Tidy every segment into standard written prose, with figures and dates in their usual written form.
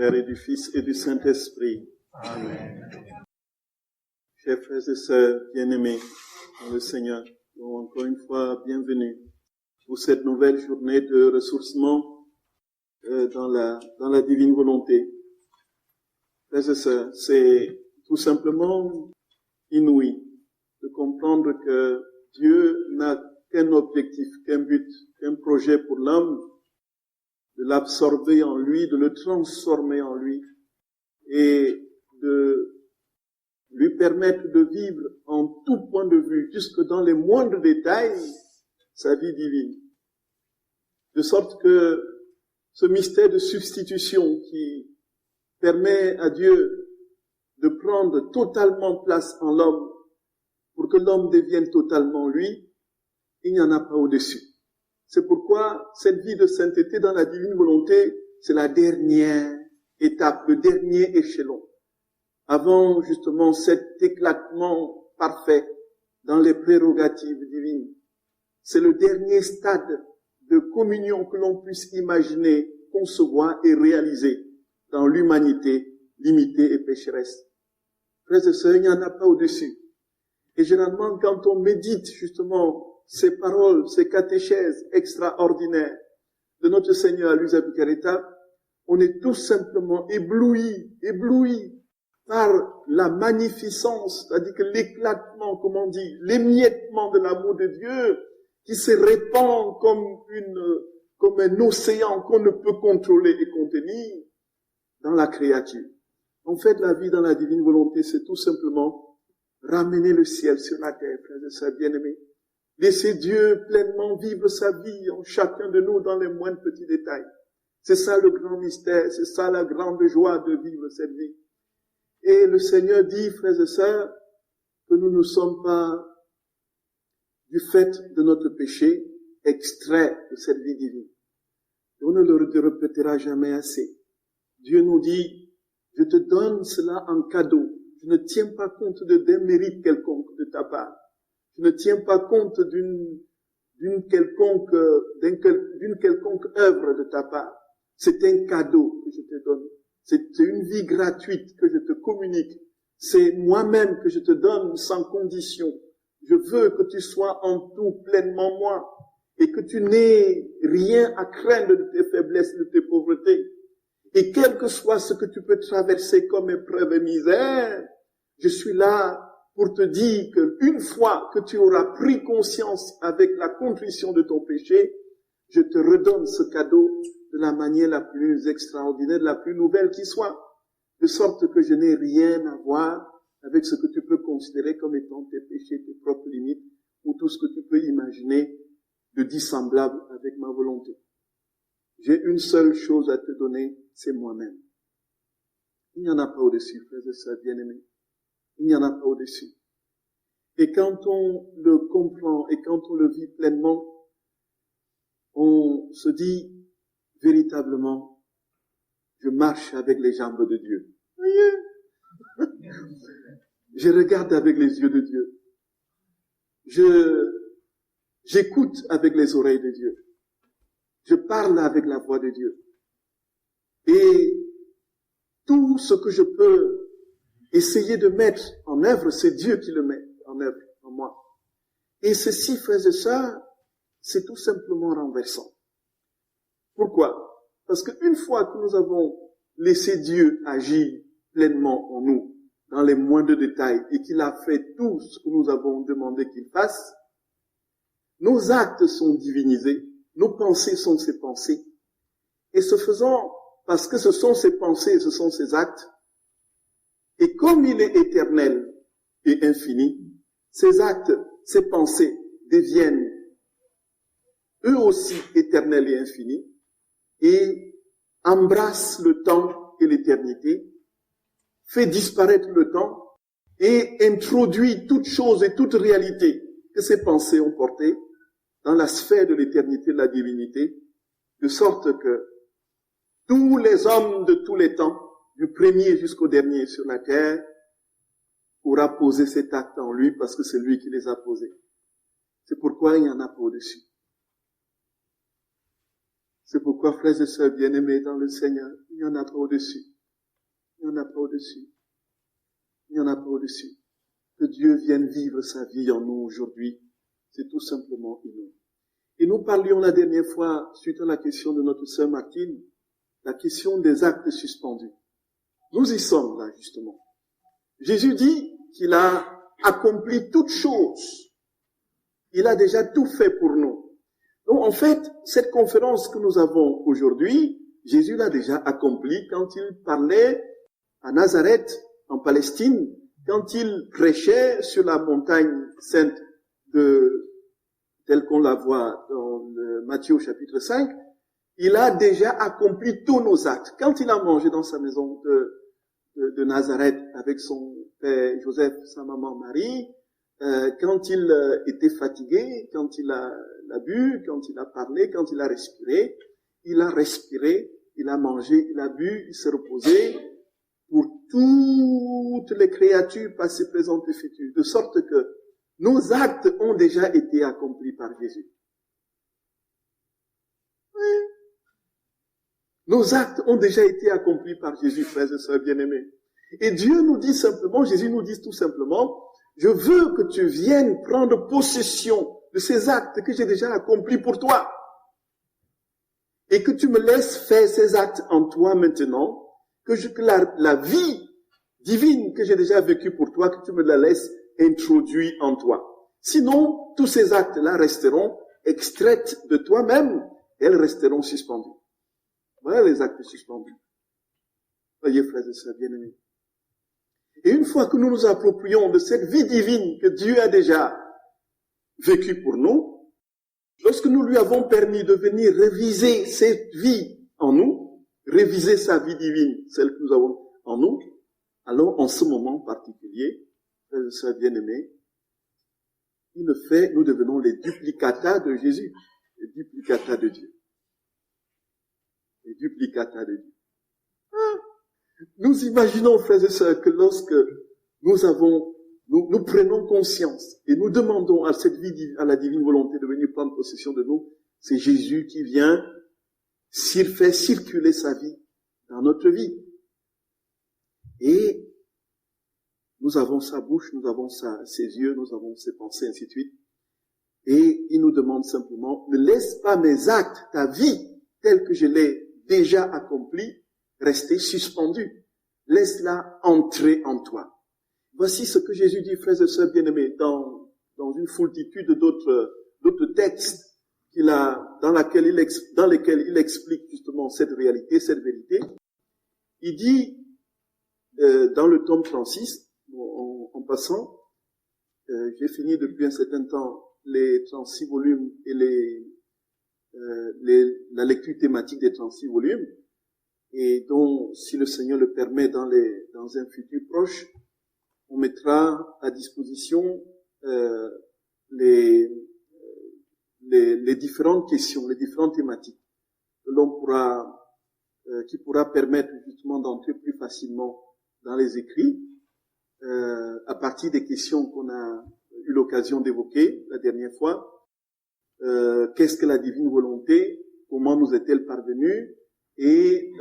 Père et du Fils et du Saint-Esprit. Amen. Chers frères et sœurs bien-aimés dans le Seigneur, encore une fois, bienvenue pour cette nouvelle journée de ressourcement dans la divine volonté. Frères et sœurs, c'est tout simplement inouï de comprendre que Dieu n'a qu'un objectif, qu'un but, qu'un projet pour l'homme, de l'absorber en lui, de le transformer en lui et de lui permettre de vivre en tout point de vue, jusque dans les moindres détails, sa vie divine. De sorte que ce mystère de substitution qui permet à Dieu de prendre totalement place en l'homme pour que l'homme devienne totalement lui, il n'y en a pas au-dessus. C'est pourquoi cette vie de sainteté dans la divine volonté, c'est la dernière étape, le dernier échelon. Avant justement cet éclatement parfait dans les prérogatives divines. C'est le dernier stade de communion que l'on puisse imaginer, concevoir et réaliser dans l'humanité limitée et pécheresse. Frères et sœurs, il n'y en a pas au-dessus. Et généralement, quand on médite justement ces paroles, ces catéchèses extraordinaires de notre Seigneur à Luisa Piccarreta, on est tout simplement ébloui par la magnificence, c'est-à-dire que l'éclatement, comme on dit, l'émiettement de l'amour de Dieu qui se répand comme un océan qu'on ne peut contrôler et contenir dans la créature. En fait, la vie dans la divine volonté, c'est tout simplement ramener le ciel sur la terre, frères et sœurs bien-aimés. Laisser Dieu pleinement vivre sa vie en chacun de nous dans les moindres petits détails. C'est ça le grand mystère, c'est ça la grande joie de vivre cette vie. Et le Seigneur dit, frères et sœurs, que nous ne sommes pas, du fait de notre péché, extraits de cette vie divine. Et on ne le répétera jamais assez. Dieu nous dit, je te donne cela en cadeau. Je ne tiens pas compte d'un mérite quelconque de ta part. Je ne tiens pas compte d'une quelconque œuvre de ta part. C'est un cadeau que je te donne. C'est une vie gratuite que je te communique. C'est moi-même que je te donne sans condition. Je veux que tu sois en tout pleinement moi et que tu n'aies rien à craindre de tes faiblesses, de tes pauvretés. Et quel que soit ce que tu peux traverser comme épreuve et misère, je suis là pour te dire qu'une fois que tu auras pris conscience avec la contrition de ton péché, je te redonne ce cadeau de la manière la plus extraordinaire, la plus nouvelle qui soit, de sorte que je n'ai rien à voir avec ce que tu peux considérer comme étant tes péchés, tes propres limites, ou tout ce que tu peux imaginer de dissemblable avec ma volonté. J'ai une seule chose à te donner, c'est moi-même. Il n'y en a pas au-dessus, frères et sœurs bien-aimés. Il n'y en a pas au-dessus. Et quand on le comprend et quand on le vit pleinement, on se dit véritablement, je marche avec les jambes de Dieu. Voyez? Je regarde avec les yeux de Dieu. J'écoute avec les oreilles de Dieu. Je parle avec la voix de Dieu. Et tout ce que je peux essayer de mettre en œuvre, c'est Dieu qui le met en œuvre en moi. Et ceci, frères et sœurs, c'est tout simplement renversant. Pourquoi? Parce qu'une fois que nous avons laissé Dieu agir pleinement en nous, dans les moindres détails, et qu'il a fait tout ce que nous avons demandé qu'il fasse, nos actes sont divinisés, nos pensées sont ses pensées, et ce faisant, parce que ce sont ses pensées, ce sont ses actes, et comme il est éternel et infini, ses actes, ses pensées deviennent eux aussi éternels et infinis, et embrassent le temps et l'éternité, fait disparaître le temps, et introduit toute chose et toute réalité que ces pensées ont portée dans la sphère de l'éternité de la divinité, de sorte que tous les hommes de tous les temps, du premier jusqu'au dernier sur la terre, aura posé cet acte en lui parce que c'est lui qui les a posés. C'est pourquoi il n'y en a pas au-dessus. C'est pourquoi, frères et sœurs bien-aimés dans le Seigneur, il n'y en a pas au-dessus. Il n'y en a pas au-dessus. Il n'y en a pas au-dessus. Que Dieu vienne vivre sa vie en nous aujourd'hui, c'est tout simplement inouï. Et nous parlions la dernière fois, suite à la question de notre sœur Martine, la question des actes suspendus. Nous y sommes là, justement. Jésus dit qu'il a accompli toutes choses. Il a déjà tout fait pour nous. Donc, en fait, cette conférence que nous avons aujourd'hui, Jésus l'a déjà accomplie quand il parlait à Nazareth, en Palestine, quand il prêchait sur la montagne sainte telle qu'on la voit dans Matthieu chapitre 5, il a déjà accompli tous nos actes. Quand il a mangé dans sa maison de Nazareth avec son père Joseph, sa maman Marie, quand il était fatigué, quand il a bu, quand il a parlé, quand il a respiré, il a mangé, il a bu, il s'est reposé pour toutes les créatures passées, présentes et futures, de sorte que nos actes ont déjà été accomplis par Jésus. Oui. Nos actes ont déjà été accomplis par Jésus, frères et sœurs bien-aimés. Et Dieu nous dit simplement, Jésus nous dit tout simplement, je veux que tu viennes prendre possession de ces actes que j'ai déjà accomplis pour toi. Et que tu me laisses faire ces actes en toi maintenant, que la vie divine que j'ai déjà vécue pour toi, que tu me la laisses introduire en toi. Sinon, tous ces actes-là resteront extraits de toi-même, et elles resteront suspendues. Voilà les actes suspendus. Voyez, frères et sœurs bien-aimés. Et une fois que nous nous approprions de cette vie divine que Dieu a déjà vécue pour nous, lorsque nous lui avons permis de venir réviser cette vie en nous, réviser sa vie divine, celle que nous avons en nous, alors en ce moment particulier, frères et sœurs bien-aimés, nous devenons les duplicata de Jésus, les duplicata de Dieu. Les duplicata de Dieu. Nous imaginons, frères et sœurs, que lorsque nous prenons conscience et nous demandons à cette vie, à la divine volonté de venir prendre possession de nous, c'est Jésus qui vient faire circuler sa vie dans notre vie. Et nous avons sa bouche, nous avons ses yeux, nous avons ses pensées, ainsi de suite. Et il nous demande simplement, ne laisse pas mes actes, ta vie, telle que je l'ai déjà accomplie, rester suspendue. Laisse-la entrer en toi. Voici ce que Jésus dit, frères et sœurs bien-aimés, dans une foultitude d'autres textes dans lesquels il explique justement cette réalité, cette vérité. Il dit, dans le tome 36, en passant, j'ai fini depuis un certain temps les 36 volumes et la lecture thématique des 36 volumes, et dont, si le Seigneur le permet, dans un futur proche, on mettra à disposition les différentes questions, les différentes thématiques qui pourra permettre justement d'entrer plus facilement dans les écrits, à partir des questions qu'on a eu l'occasion d'évoquer la dernière fois. Qu'est-ce que la divine volonté? Comment nous est-elle parvenue? Et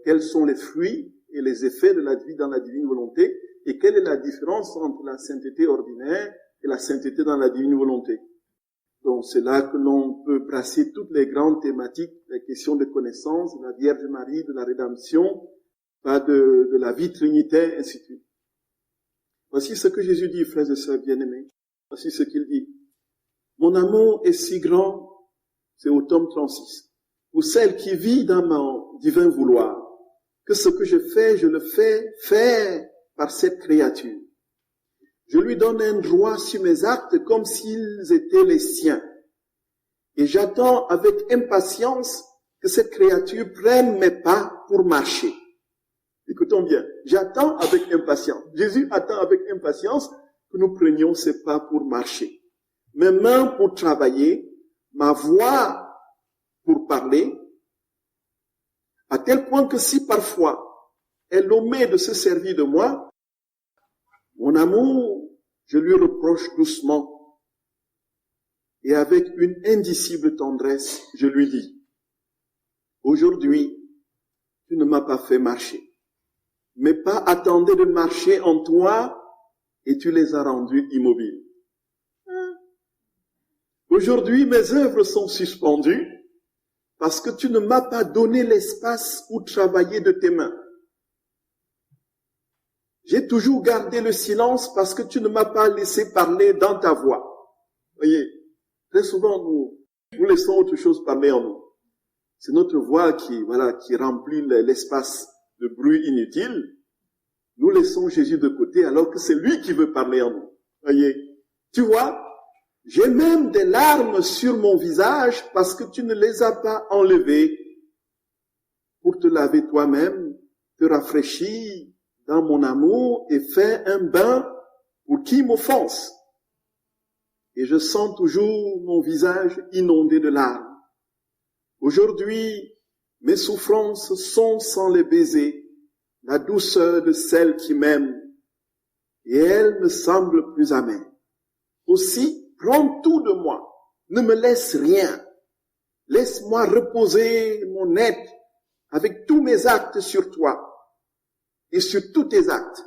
quels sont les fruits et les effets de la vie dans la divine volonté? Et quelle est la différence entre la sainteté ordinaire et la sainteté dans la divine volonté? Donc c'est là que l'on peut brasser toutes les grandes thématiques, les questions de connaissance, de la Vierge Marie, de la rédemption, de la vie trinitaire, ainsi de suite. Voici ce que Jésus dit, frères et sœurs bien-aimés. Voici ce qu'il dit. Mon amour est si grand, c'est au tome 36, pour celle qui vit dans mon divin vouloir, que ce que je fais, je le fais faire par cette créature. Je lui donne un droit sur mes actes comme s'ils étaient les siens. Et j'attends avec impatience que cette créature prenne mes pas pour marcher. Écoutons bien. J'attends avec impatience. Jésus attend avec impatience que nous prenions ces pas pour marcher. Mes mains pour travailler, ma voix pour parler, à tel point que si parfois elle omet de se servir de moi, mon amour, je lui reproche doucement et avec une indicible tendresse, je lui dis, aujourd'hui, tu ne m'as pas fait marcher, mes pas attendaient de marcher en toi et tu les as rendus immobiles. Aujourd'hui, mes œuvres sont suspendues parce que tu ne m'as pas donné l'espace où travailler de tes mains. J'ai toujours gardé le silence parce que tu ne m'as pas laissé parler dans ta voix. Voyez, très souvent, nous laissons autre chose parler en nous. C'est notre voix qui remplit l'espace de bruit inutile. Nous laissons Jésus de côté alors que c'est lui qui veut parler en nous. Voyez, tu vois, j'ai même des larmes sur mon visage parce que tu ne les as pas enlevées pour te laver toi-même, te rafraîchir dans mon amour et faire un bain pour qui m'offense. Et je sens toujours mon visage inondé de larmes. Aujourd'hui, mes souffrances sont sans les baisers, la douceur de celle qui m'aime, et elle me semble plus amère. Aussi, prends tout de moi, ne me laisse rien. Laisse-moi reposer mon être avec tous mes actes sur toi et sur tous tes actes.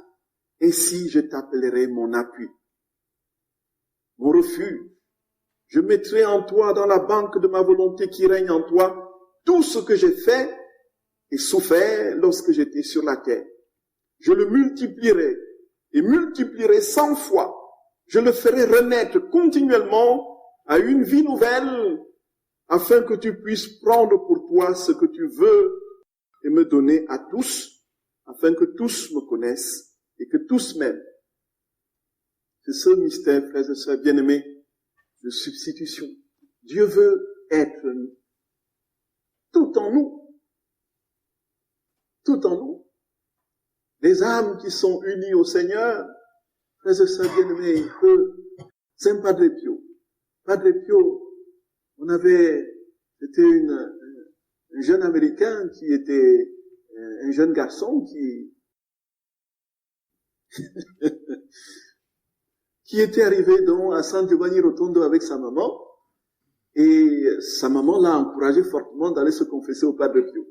Ainsi, je t'appellerai mon appui, mon refuge. Je mettrai en toi, dans la banque de ma volonté qui règne en toi, tout ce que j'ai fait et souffert lorsque j'étais sur la terre. Je le multiplierai et multiplierai 100 fois. Je le ferai renaître continuellement à une vie nouvelle afin que tu puisses prendre pour toi ce que tu veux et me donner à tous, afin que tous me connaissent et que tous m'aiment. C'est ce mystère, frères et sœurs bien-aimés, de substitution. Dieu veut être tout en nous. Tout en nous. Les âmes qui sont unies au Seigneur, frères et sœurs bien-aimés, c'est un Padre Pio. Padre Pio, c'était un jeune Américain qui était un jeune garçon qui était arrivé donc à San Giovanni Rotondo avec sa maman, et sa maman l'a encouragé fortement d'aller se confesser au Padre Pio.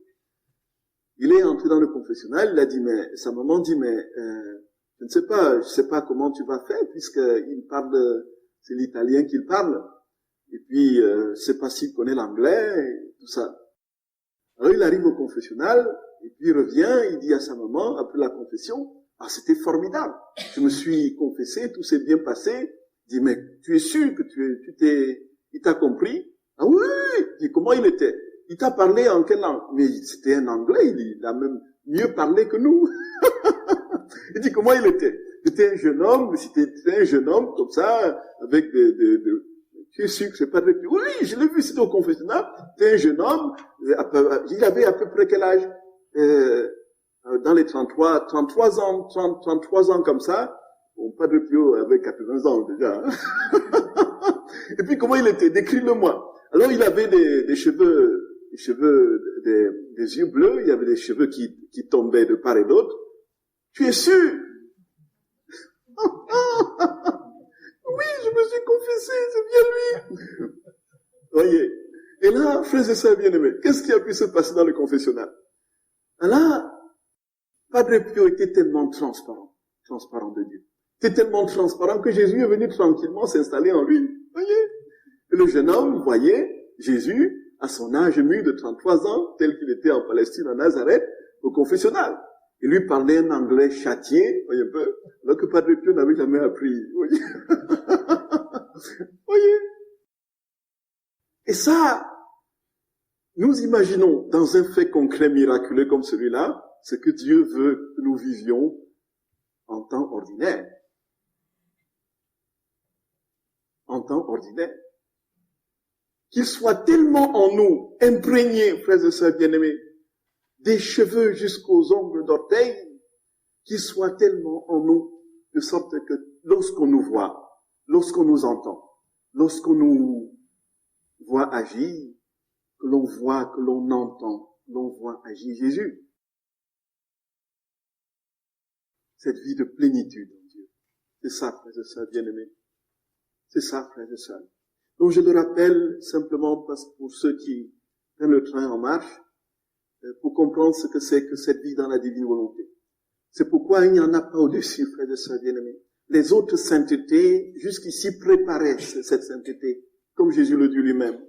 Il est entré dans le confessionnal, sa maman dit, je ne sais pas comment tu vas faire, puisqu'il parle, c'est l'italien qu'il parle, et puis, je sais pas s'il connaît l'anglais, et tout ça. Alors, il arrive au confessionnal, et puis il revient, il dit à sa maman, après la confession, ah, c'était formidable. Je me suis confessé, tout s'est bien passé. Il dit, mais tu es sûr que il t'a compris? Ah oui, il dit, comment il était? Il t'a parlé en quelle langue? Mais c'était un anglais, il a même mieux parlé que nous. Il dit, comment il était? C'était un jeune homme, comme ça, avec tu es sûr que c'est pas de... Oui, je l'ai vu, c'était au confessionnal. C'était un jeune homme, il avait à peu près quel âge? Dans les 33 ans comme ça. Bon, Padre Pio avait 80 ans déjà. Hein. Et puis comment il était? Décris-le-moi. Alors il avait des cheveux, des yeux bleus, il y avait des cheveux qui tombaient de part et d'autre. Tu es sûr? Oui, je me suis confessé, c'est bien lui. Voyez. Et là, frères et sœurs bien-aimés, qu'est-ce qui a pu se passer dans le confessionnal? Là, Padre Pio était tellement transparent de Dieu. Était tellement transparent que Jésus est venu tranquillement s'installer en lui. Voyez? Et le jeune homme voyait Jésus, à son âge mûr de 33 ans, tel qu'il était en Palestine, à Nazareth, au confessionnal. Il lui parlait un anglais châtié, voyez un peu, alors que Padre Pio n'avait jamais appris. Voyez? Voyez? Et ça, nous imaginons dans un fait concret miraculeux comme celui-là, ce que Dieu veut que nous vivions en temps ordinaire. En temps ordinaire. Qu'il soit tellement en nous, imprégné, frères et sœurs bien-aimés, des cheveux jusqu'aux ongles d'orteil, qu'il soit tellement en nous, de sorte que lorsqu'on nous voit, lorsqu'on nous entend, lorsqu'on nous voit agir, que l'on voit, que l'on entend, l'on voit agir Jésus. Cette vie de plénitude en Dieu. C'est ça, frères et sœurs bien-aimés. C'est ça, frères et sœurs. Donc je le rappelle simplement parce que pour ceux qui prennent le train en marche, pour comprendre ce que c'est que cette vie dans la divine volonté. C'est pourquoi il n'y en a pas au-dessus, frères et sœurs bien-aimés. Les autres saintetés, jusqu'ici, préparaient cette sainteté, comme Jésus le dit lui-même.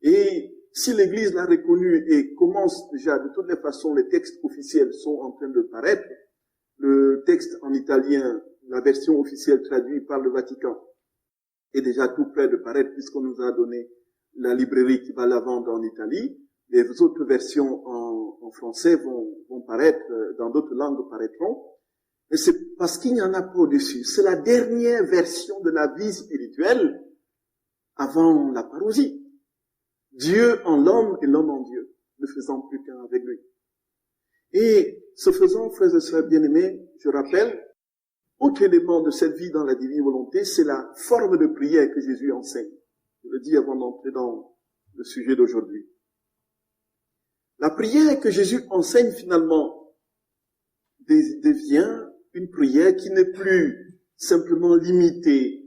Et si l'Église l'a reconnu et commence déjà, de toutes les façons, les textes officiels sont en train de paraître, le texte en italien, la version officielle traduite par le Vatican, est déjà tout près de paraître puisqu'on nous a donné la librairie qui va la vendre en Italie. Les autres versions en français vont paraître, dans d'autres langues paraîtront. Et c'est parce qu'il n'y en a pas au-dessus. C'est la dernière version de la vie spirituelle avant la parousie. Dieu en l'homme et l'homme en Dieu, ne faisant plus qu'un avec lui. Et ce faisant, frères et sœurs bien-aimés, je rappelle, autre élément de cette vie dans la divine volonté, c'est la forme de prière que Jésus enseigne. Je le dis avant d'entrer dans le sujet d'aujourd'hui. La prière que Jésus enseigne finalement devient une prière qui n'est plus simplement limitée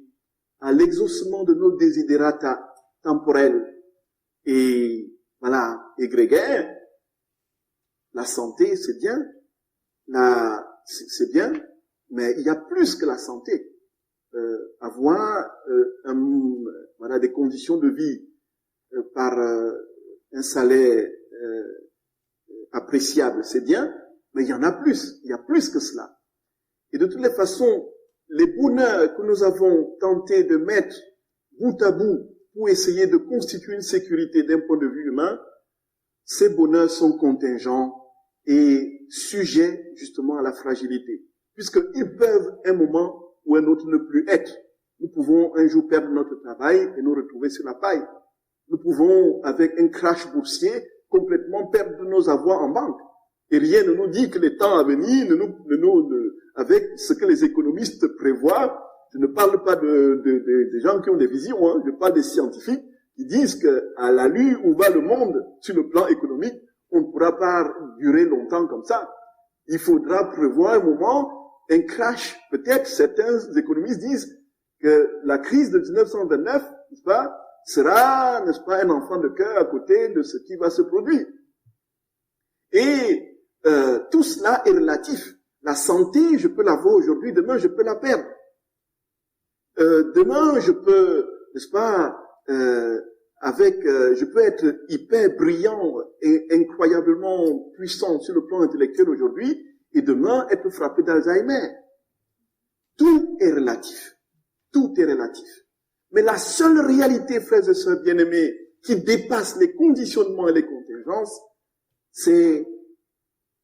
à l'exaucement de nos desiderata temporels et grégaires. La santé, c'est bien, c'est bien, mais il y a plus que la santé. Avoir des conditions de vie par un salaire appréciable, c'est bien, mais il y en a plus, il y a plus que cela. Et de toutes les façons, les bonheurs que nous avons tenté de mettre bout à bout pour essayer de constituer une sécurité d'un point de vue humain, ces bonheurs sont contingents et sujets justement à la fragilité, puisqu'ils peuvent un moment ou un autre ne plus être. Nous pouvons un jour perdre notre travail et nous retrouver sur la paille. Nous pouvons, avec un crash boursier, complètement perdre nos avoirs en banque. Et rien ne nous dit que les temps à venir, avec ce que les économistes prévoient, je ne parle pas des gens qui ont des visions, hein, je parle des scientifiques qui disent que à l'allure où va le monde sur le plan économique, on ne pourra pas durer longtemps comme ça. Il faudra prévoir un moment, un crash. Peut-être certains économistes disent que la crise de 1929, n'est-ce pas, sera, n'est-ce pas, un enfant de cœur à côté de ce qui va se produire. Et tout cela est relatif. La santé, je peux l'avoir aujourd'hui, demain je peux la perdre. Demain je peux, n'est-ce pas, je peux être hyper brillant et incroyablement puissant sur le plan intellectuel aujourd'hui, et demain être frappé d'Alzheimer. Tout est relatif. Tout est relatif. Mais la seule réalité, frères et sœurs bien-aimés, qui dépasse les conditionnements et les contingences, c'est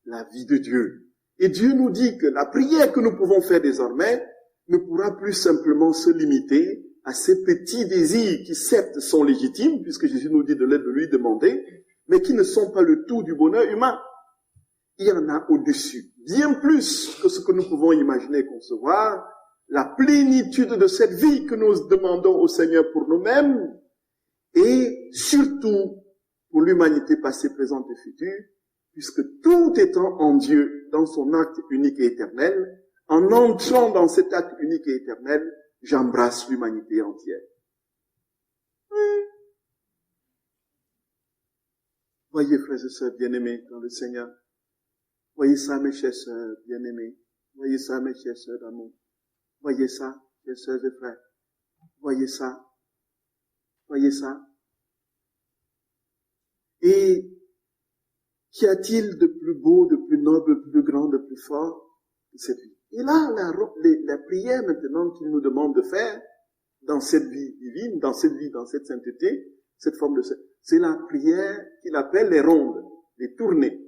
la vie de Dieu. Et Dieu nous dit que la prière que nous pouvons faire désormais ne pourra plus simplement se limiter à ces petits désirs qui certes sont légitimes, puisque Jésus nous dit de l'aide de lui demander, mais qui ne sont pas le tout du bonheur humain. Il y en a au-dessus, bien plus que ce que nous pouvons imaginer et concevoir, la plénitude de cette vie que nous demandons au Seigneur pour nous-mêmes, et surtout pour l'humanité passée, présente et future, puisque tout étant en Dieu, dans son acte unique et éternel, en entrant dans cet acte unique et éternel, j'embrasse l'humanité entière. Voyez, frères et sœurs bien-aimés dans le Seigneur. Voyez ça, mes chers sœurs bien-aimés. Voyez ça, mes chères sœurs d'amour. Voyez ça, chers sœurs et frères. Voyez ça. Voyez ça. Et qu'y a-t-il de plus beau, de plus noble, de plus grand, de plus fort que cette vie? Et là, la prière maintenant qu'il nous demande de faire dans cette vie divine, dans cette sainteté, cette forme de c'est la prière qu'il appelle les rondes, les tournées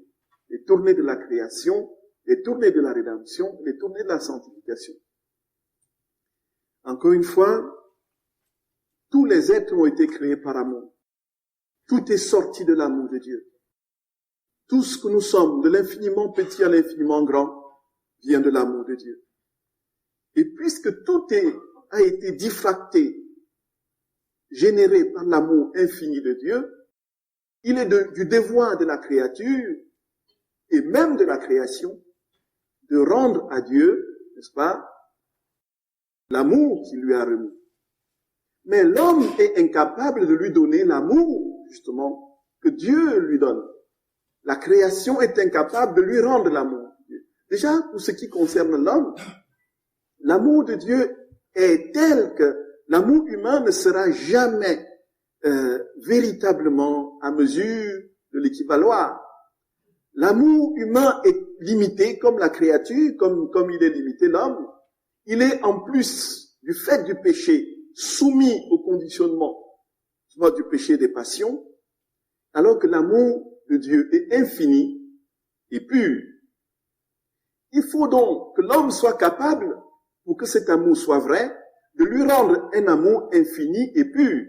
de la création, les tournées de la rédemption, les tournées de la sanctification. Encore une fois, tous les êtres ont été créés par amour. Tout est sorti de l'amour de Dieu. Tout ce que nous sommes, de l'infiniment petit à l'infiniment grand, vient de l'amour de Dieu. Et puisque tout a été diffracté, généré par l'amour infini de Dieu, il est du devoir de la créature, et même de la création, de rendre à Dieu, n'est-ce pas, l'amour qu'il lui a remis. Mais l'homme est incapable de lui donner l'amour, justement, que Dieu lui donne. La création est incapable de lui rendre l'amour. Déjà, pour ce qui concerne l'homme, l'amour de Dieu est tel que l'amour humain ne sera jamais véritablement à mesure de l'équivaloir. L'amour humain est limité comme la créature, comme il est limité l'homme. Il est en plus du fait du péché soumis au conditionnement soit du péché des passions, alors que l'amour de Dieu est infini et pur. Il faut donc que l'homme soit capable, pour que cet amour soit vrai, de lui rendre un amour infini et pur.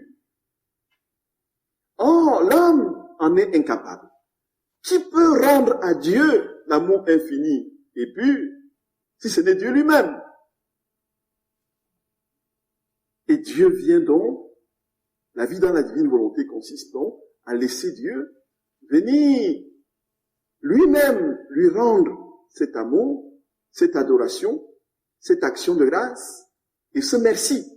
Or, l'homme en est incapable. Qui peut rendre à Dieu l'amour infini et pur si ce n'est Dieu lui-même? Et Dieu vient donc, la vie dans la divine volonté consiste donc à laisser Dieu venir lui-même lui rendre cet amour, cette adoration, cette action de grâce et ce merci.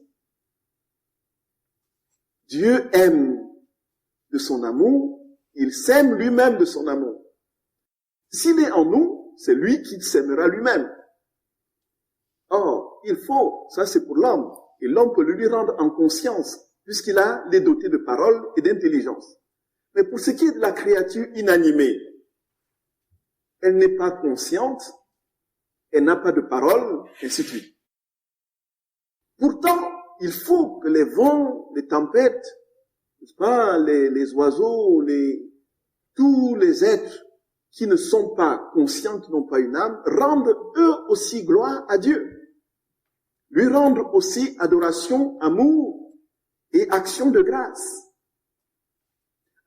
Dieu aime de son amour, il s'aime lui-même de son amour. S'il est en nous, c'est lui qui s'aimera lui-même. Or, il faut, ça c'est pour l'homme, et l'homme peut le lui rendre en conscience, puisqu'il a les dotés de parole et d'intelligence. Mais pour ce qui est de la créature inanimée, elle n'est pas consciente, elle n'a pas de parole, ainsi de suite. Pourtant, il faut que les vents, les tempêtes, n'est-ce pas, les oiseaux, tous les êtres qui ne sont pas conscients, qui n'ont pas une âme, rendent eux aussi gloire à Dieu. Lui rendre aussi adoration, amour et action de grâce.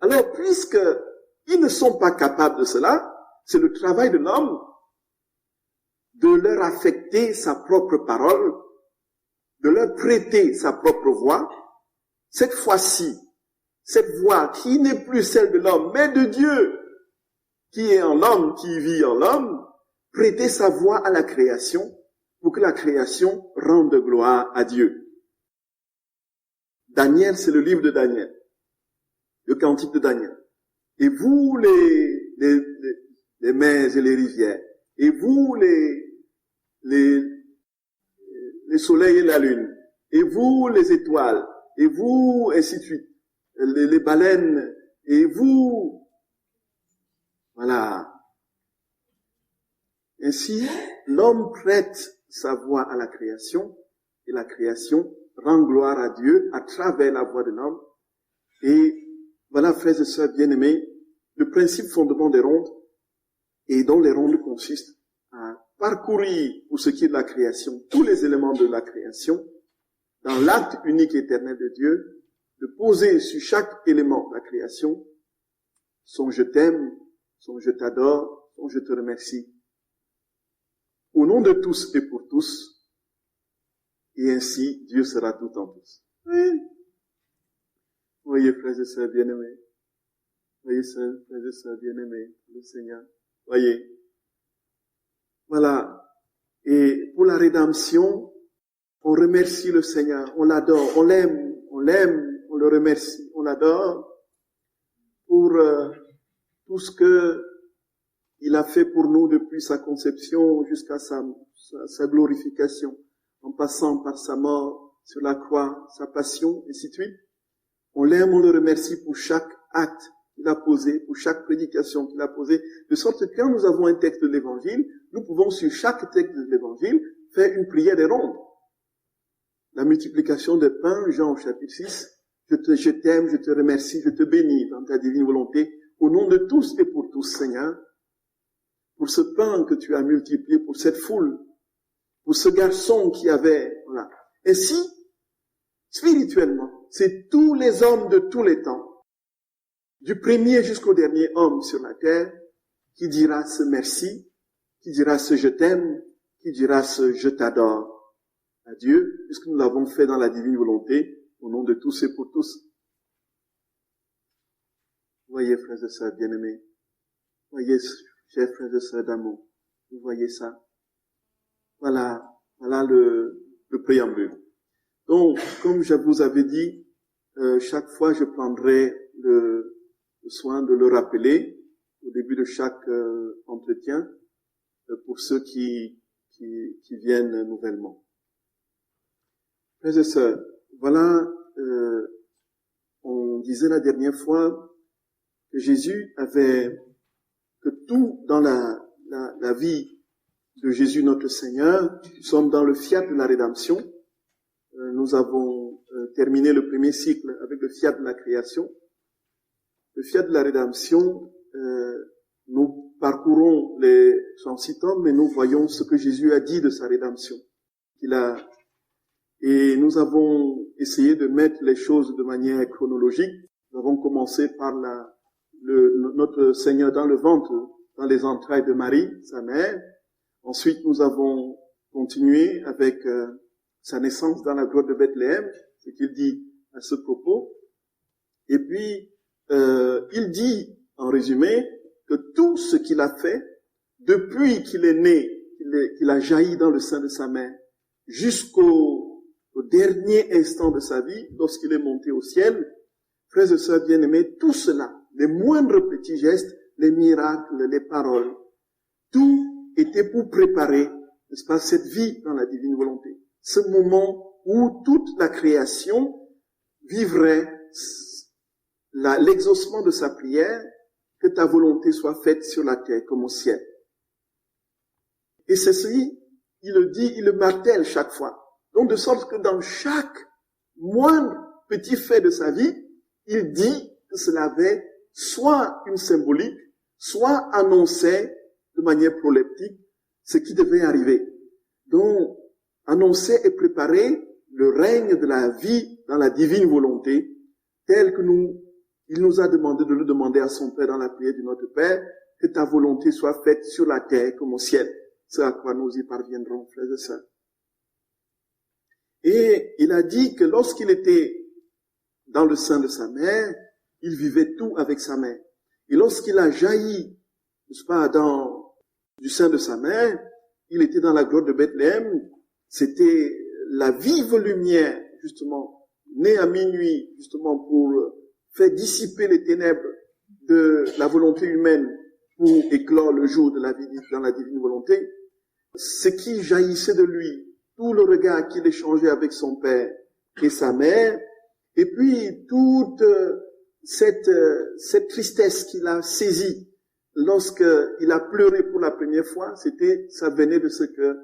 Alors, puisqu'ils ne sont pas capables de cela, c'est le travail de l'homme de leur affecter sa propre parole, de leur prêter sa propre voix. Cette fois-ci, cette voix qui n'est plus celle de l'homme, mais de Dieu, qui est en l'homme, qui vit en l'homme, prêter sa voix à la création, pour que la création rende gloire à Dieu. Daniel, c'est le livre de Daniel, le cantique de Daniel. Et vous, les mers et les rivières, et vous, les soleils et la lune, et vous, les étoiles, et vous, ainsi de suite, les baleines, et vous, voilà. Ainsi, l'homme prête sa voix à la création, et la création rend gloire à Dieu à travers la voix de l'homme. Et voilà, frères et sœurs bien-aimés, le principe fondement des rondes, et dont les rondes consistent à parcourir, pour ce qui est de la création, tous les éléments de la création, dans l'acte unique et éternel de Dieu, de poser sur chaque élément de la création son je t'aime, son je t'adore, son je te remercie. Au nom de tous et pour tous, et ainsi Dieu sera tout en tous. Oui. Voyez, frères et sœurs bien-aimés. Voyez, frères et sœurs bien-aimés, le Seigneur. Voyez. Voilà. Et pour la rédemption, on remercie le Seigneur, on l'adore, on l'aime, on le remercie, on l'adore pour tout ce que il a fait pour nous depuis sa conception jusqu'à sa glorification, en passant par sa mort sur la croix, sa passion, et ainsi de suite. On l'aime, on le remercie pour chaque acte qu'il a posé, pour chaque prédication qu'il a posée, de sorte que quand nous avons un texte de l'Évangile, nous pouvons sur chaque texte de l'Évangile faire une prière des rondes. La multiplication des pains, Jean au chapitre 6, je t'aime, je te remercie, je te bénis dans ta divine volonté, au nom de tous et pour tous, Seigneur, pour ce pain que tu as multiplié, pour cette foule, pour ce garçon qui avait, voilà. Ainsi, spirituellement, c'est tous les hommes de tous les temps, du premier jusqu'au dernier homme sur la terre, qui dira ce merci, qui dira ce je t'aime, qui dira ce je t'adore à Dieu, puisque nous l'avons fait dans la divine volonté, au nom de tous et pour tous. Voyez, frères et sœurs bien-aimés, voyez, chers frères et sœurs d'amour, vous voyez ça. Voilà le préambule. Donc, comme je vous avais dit, chaque fois je prendrai le soin de le rappeler au début de chaque entretien. pour ceux qui viennent nouvellement. Frères et sœurs, voilà, on disait la dernière fois que Jésus que tout dans la vie de Jésus notre Seigneur, nous sommes dans le fiat de la rédemption. Nous avons terminé le premier cycle avec le fiat de la création. Le fiat de la rédemption, nous parcourons les 106 tomes, mais nous voyons ce que Jésus a dit de sa rédemption. Et nous avons essayé de mettre les choses de manière chronologique. Nous avons commencé par notre Seigneur dans le ventre, dans les entrailles de Marie, sa mère. Ensuite, nous avons continué avec sa naissance dans la grotte de Bethléem, ce qu'il dit à ce propos. Et puis, il dit, en résumé, que tout ce qu'il a fait, depuis qu'il est né, qu'il a jailli dans le sein de sa mère, jusqu'au dernier instant de sa vie, lorsqu'il est monté au ciel, frères et sœurs bien-aimés, tout cela, les moindres petits gestes, les miracles, les paroles, tout était pour préparer, n'est-ce pas, cette vie dans la divine volonté. Ce moment où toute la création vivrait l'exaucement de sa prière, que ta volonté soit faite sur la terre comme au ciel. Et ceci, il le dit, il le martèle chaque fois. Donc de sorte que dans chaque moindre petit fait de sa vie, il dit que cela avait soit une symbolique, soit annonçait de manière proleptique ce qui devait arriver. Donc, annoncer et préparer le règne de la vie dans la divine volonté, tel que il nous a demandé de le demander à son Père dans la prière de notre Père, que ta volonté soit faite sur la terre comme au ciel. C'est à quoi nous y parviendrons, frères et sœurs. Et il a dit que lorsqu'il était dans le sein de sa mère, il vivait tout avec sa mère. Et lorsqu'il a jailli, n'est-ce pas, du sein de sa mère, il était dans la grotte de Bethléem, c'était la vive lumière, justement, née à minuit, justement, pour faire dissiper les ténèbres de la volonté humaine pour éclore le jour de la vie dans la divine volonté. Ce qui jaillissait de lui, tout le regard qu'il échangeait avec son père et sa mère, et puis toute cette tristesse qu'il a saisie lorsqu'il a pleuré pour la première fois, ça venait de ce que,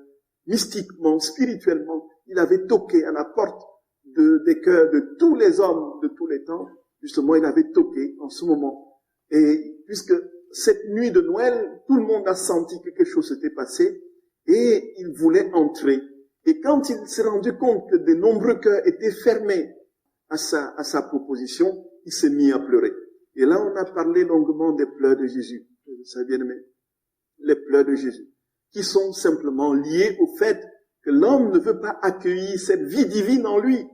mystiquement, spirituellement, il avait toqué à la porte des cœurs de tous les hommes de tous les temps. Justement, il avait toqué en ce moment. Et puisque cette nuit de Noël, tout le monde a senti que quelque chose s'était passé, et il voulait entrer. Et quand il s'est rendu compte que de nombreux cœurs étaient fermés à sa proposition, il s'est mis à pleurer. Et là, on a parlé longuement des pleurs de Jésus. Ça bien aimé. Les pleurs de Jésus. Qui sont simplement liés au fait que l'homme ne veut pas accueillir cette vie divine en lui.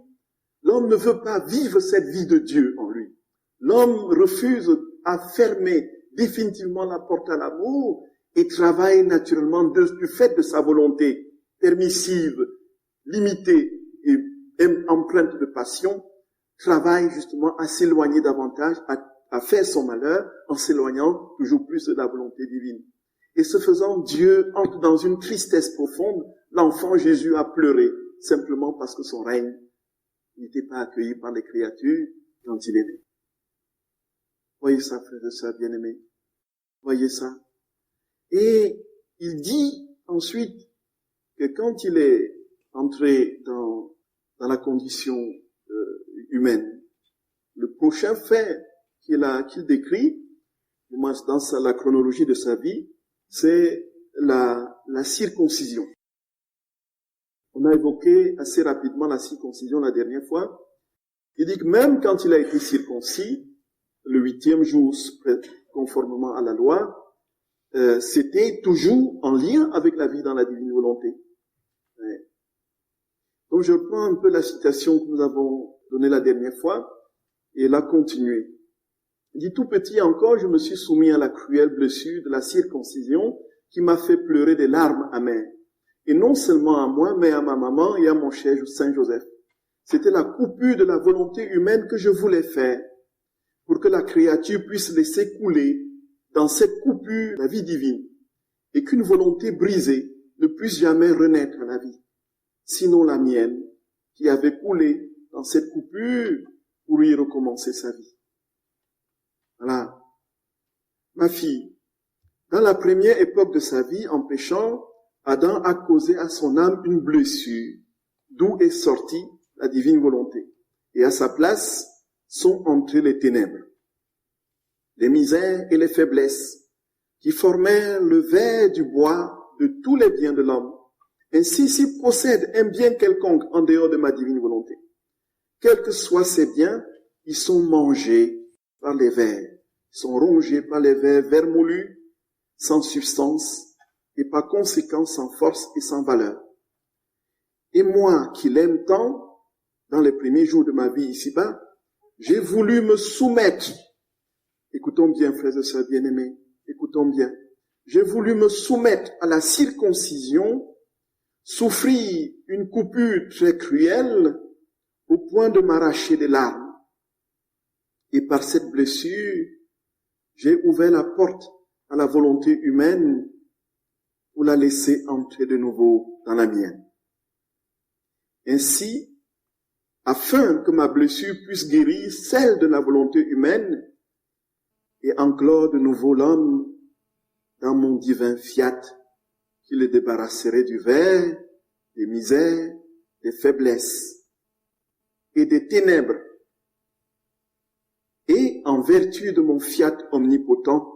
L'homme ne veut pas vivre cette vie de Dieu en lui. L'homme refuse à fermer définitivement la porte à l'amour et travaille naturellement du fait de sa volonté permissive, limitée et empreinte de passion, travaille justement à s'éloigner davantage, à faire son malheur en s'éloignant toujours plus de la volonté divine. Et ce faisant, Dieu entre dans une tristesse profonde. L'enfant Jésus a pleuré simplement parce que son règne n'était pas accueilli par les créatures quand il est né. Voyez ça, frères et sœurs bien-aimés. Voyez ça. Et il dit ensuite que quand il est entré dans la condition humaine, le prochain fait qu'il décrit, du moins dans la chronologie de sa vie, c'est la circoncision. On a évoqué assez rapidement la circoncision la dernière fois. Il dit que même quand il a été circoncis, le 8e jour, conformément à la loi, c'était toujours en lien avec la vie dans la divine volonté. Ouais. Donc je reprends un peu la citation que nous avons donnée la dernière fois et la continuer. Il dit, tout petit encore, je me suis soumis à la cruelle blessure de la circoncision qui m'a fait pleurer des larmes amères. Et non seulement à moi, mais à ma maman et à mon cher Saint Joseph. C'était la coupure de la volonté humaine que je voulais faire pour que la créature puisse laisser couler dans cette coupure la vie divine. et qu'une volonté brisée ne puisse jamais renaître à la vie, sinon la mienne, qui avait coulé dans cette coupure pour y recommencer sa vie. Voilà. Ma fille, dans la première époque de sa vie, en péchant, Adam a causé à son âme une blessure, d'où est sortie la divine volonté. Et à sa place sont entrées les ténèbres, les misères et les faiblesses, qui formaient le verre du bois de tous les biens de l'homme. Ainsi, s'il possède un bien quelconque en dehors de ma divine volonté, quels que soient ces biens, ils sont mangés par les vers, ils sont rongés par les vers vermoulus, sans substance, et par conséquent sans force et sans valeur. Et moi, qui l'aime tant, dans les premiers jours de ma vie ici-bas, j'ai voulu me soumettre. Écoutons bien, frères et sœurs bien-aimés, écoutons bien. J'ai voulu me soumettre à la circoncision, souffrir une coupure très cruelle, au point de m'arracher des larmes. Et par cette blessure, j'ai ouvert la porte à la volonté humaine pour la laisser entrer de nouveau dans la mienne. Ainsi, afin que ma blessure puisse guérir celle de la volonté humaine et enclore de nouveau l'homme dans mon divin fiat qui le débarrasserait du ver, des misères, des faiblesses et des ténèbres. Et en vertu de mon fiat omnipotent,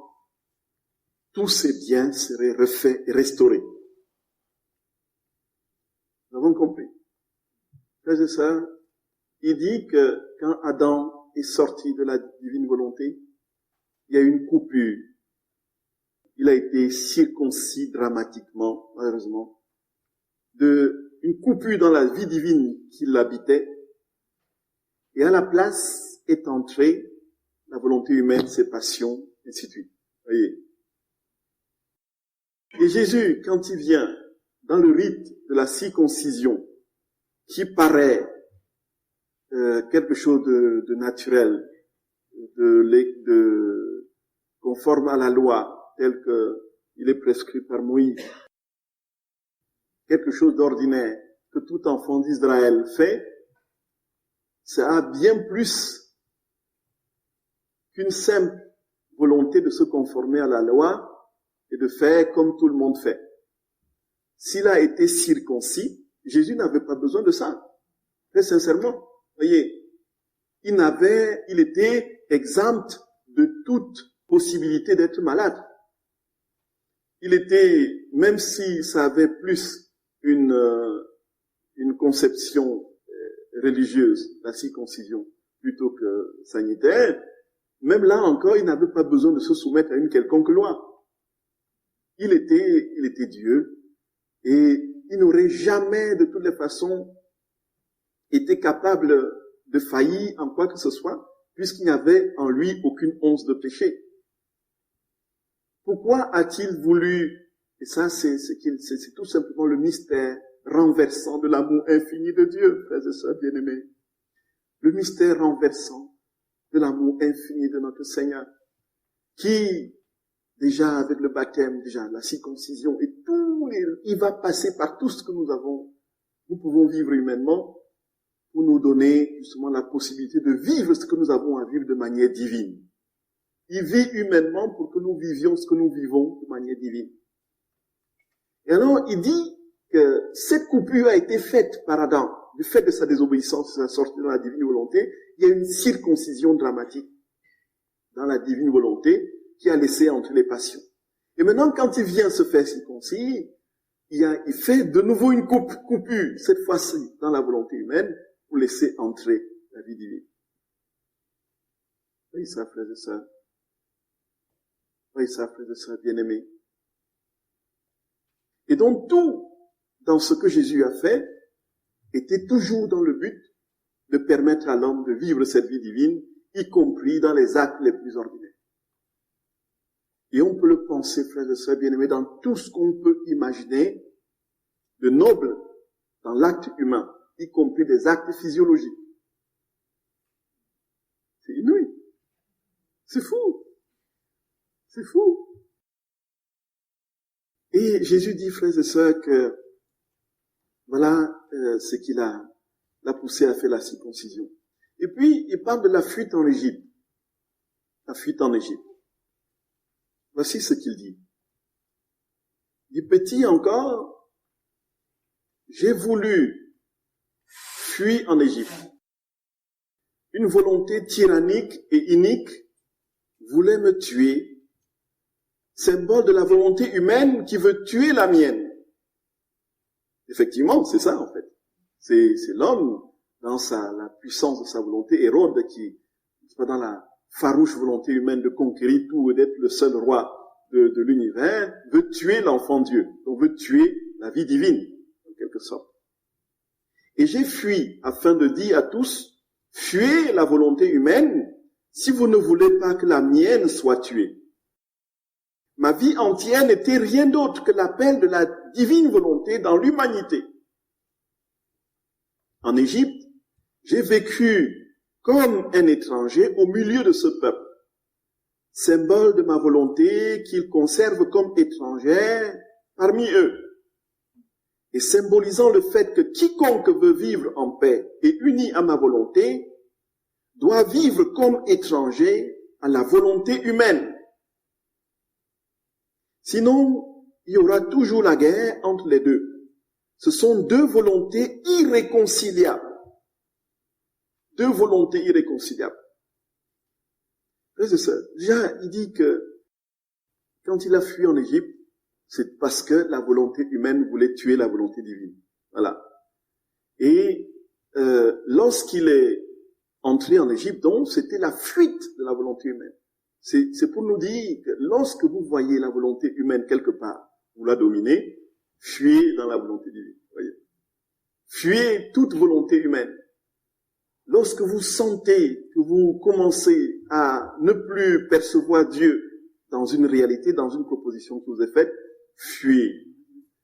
tous ces biens seraient refaits et restaurés. Nous avons compris. Frères et sœurs, il dit que quand Adam est sorti de la divine volonté, il y a eu une coupure. Il a été circoncis dramatiquement, malheureusement, une coupure dans la vie divine qui l'habitait. Et à la place est entrée la volonté humaine, ses passions, ainsi de suite. Voyez. Et Jésus, quand il vient dans le rite de la circoncision, qui paraît quelque chose de naturel, conforme à la loi, tel que il est prescrit par Moïse, quelque chose d'ordinaire que tout enfant d'Israël fait, ça a bien plus qu'une simple volonté de se conformer à la loi et de faire comme tout le monde fait. S'il a été circoncis, Jésus n'avait pas besoin de ça. Très sincèrement, voyez, il était exempt de toute possibilité d'être malade. Il était, même si ça avait plus une conception religieuse, la circoncision, plutôt que sanitaire, même là encore, il n'avait pas besoin de se soumettre à une quelconque loi. Il était Dieu, et il n'aurait jamais, de toutes les façons, été capable de faillir en quoi que ce soit, puisqu'il n'y avait en lui aucune once de péché. Pourquoi a-t-il voulu, et ça c'est tout simplement le mystère renversant de l'amour infini de Dieu, frères et sœurs bien-aimés. Le mystère renversant de l'amour infini de notre Seigneur, qui, déjà avec le baptême, déjà la circoncision, et il va passer par tout ce que nous pouvons vivre humainement, pour nous donner justement la possibilité de vivre ce que nous avons à vivre de manière divine. Il vit humainement pour que nous vivions ce que nous vivons de manière divine. Et alors, il dit que cette coupure a été faite par Adam, du fait de sa désobéissance, de sa sortie dans la divine volonté. Il y a une circoncision dramatique dans la divine volonté qui a laissé entrer les passions. Et maintenant, quand il vient se faire circoncire, il fait de nouveau une coupure, cette fois-ci dans la volonté humaine, pour laisser entrer la vie divine. Voyez ça, frères et sœurs. Voyez ça, frères et sœurs bien-aimés. Et donc tout, dans ce que Jésus a fait, était toujours dans le but de permettre à l'homme de vivre cette vie divine, y compris dans les actes les plus ordinaires. Et on peut le penser, frères et sœurs bien-aimés, dans tout ce qu'on peut imaginer de noble dans l'acte humain, y compris des actes physiologiques. C'est inouï. C'est fou. C'est fou. Et Jésus dit, frères et sœurs, que voilà ce qu'il l'a poussé à faire la circoncision. Et puis, il parle de la fuite en Égypte. La fuite en Égypte. Voici ce qu'il dit. Il dit, petit encore, j'ai voulu fuir en Égypte. Une volonté tyrannique et inique voulait me tuer, symbole de la volonté humaine qui veut tuer la mienne. Effectivement, c'est ça en fait. C'est l'homme dans la puissance de sa volonté, Hérode qui, dans la farouche volonté humaine de conquérir tout et d'être le seul roi de l'univers, veut tuer l'enfant Dieu. Donc veut tuer la vie divine, en quelque sorte. Et j'ai fui afin de dire à tous, fuyez la volonté humaine si vous ne voulez pas que la mienne soit tuée. Ma vie entière n'était rien d'autre que l'appel de la divine volonté dans l'humanité. En Égypte, j'ai vécu comme un étranger au milieu de ce peuple, symbole de ma volonté qu'ils conservent comme étrangère parmi eux, et symbolisant le fait que quiconque veut vivre en paix et uni à ma volonté doit vivre comme étranger à la volonté humaine. Sinon, il y aura toujours la guerre entre les deux. Ce sont deux volontés irréconciliables. Deux volontés irréconciliables. Déjà, il dit que quand il a fui en Égypte, c'est parce que la volonté humaine voulait tuer la volonté divine. Voilà. Et lorsqu'il est entré en Égypte, donc, c'était la fuite de la volonté humaine. C'est pour nous dire que lorsque vous voyez la volonté humaine quelque part, vous la dominez, fuyez dans la volonté divine. Voyez. Fuyez toute volonté humaine. Lorsque vous sentez que vous commencez à ne plus percevoir Dieu dans une réalité, dans une proposition qui vous est faite, fuyez.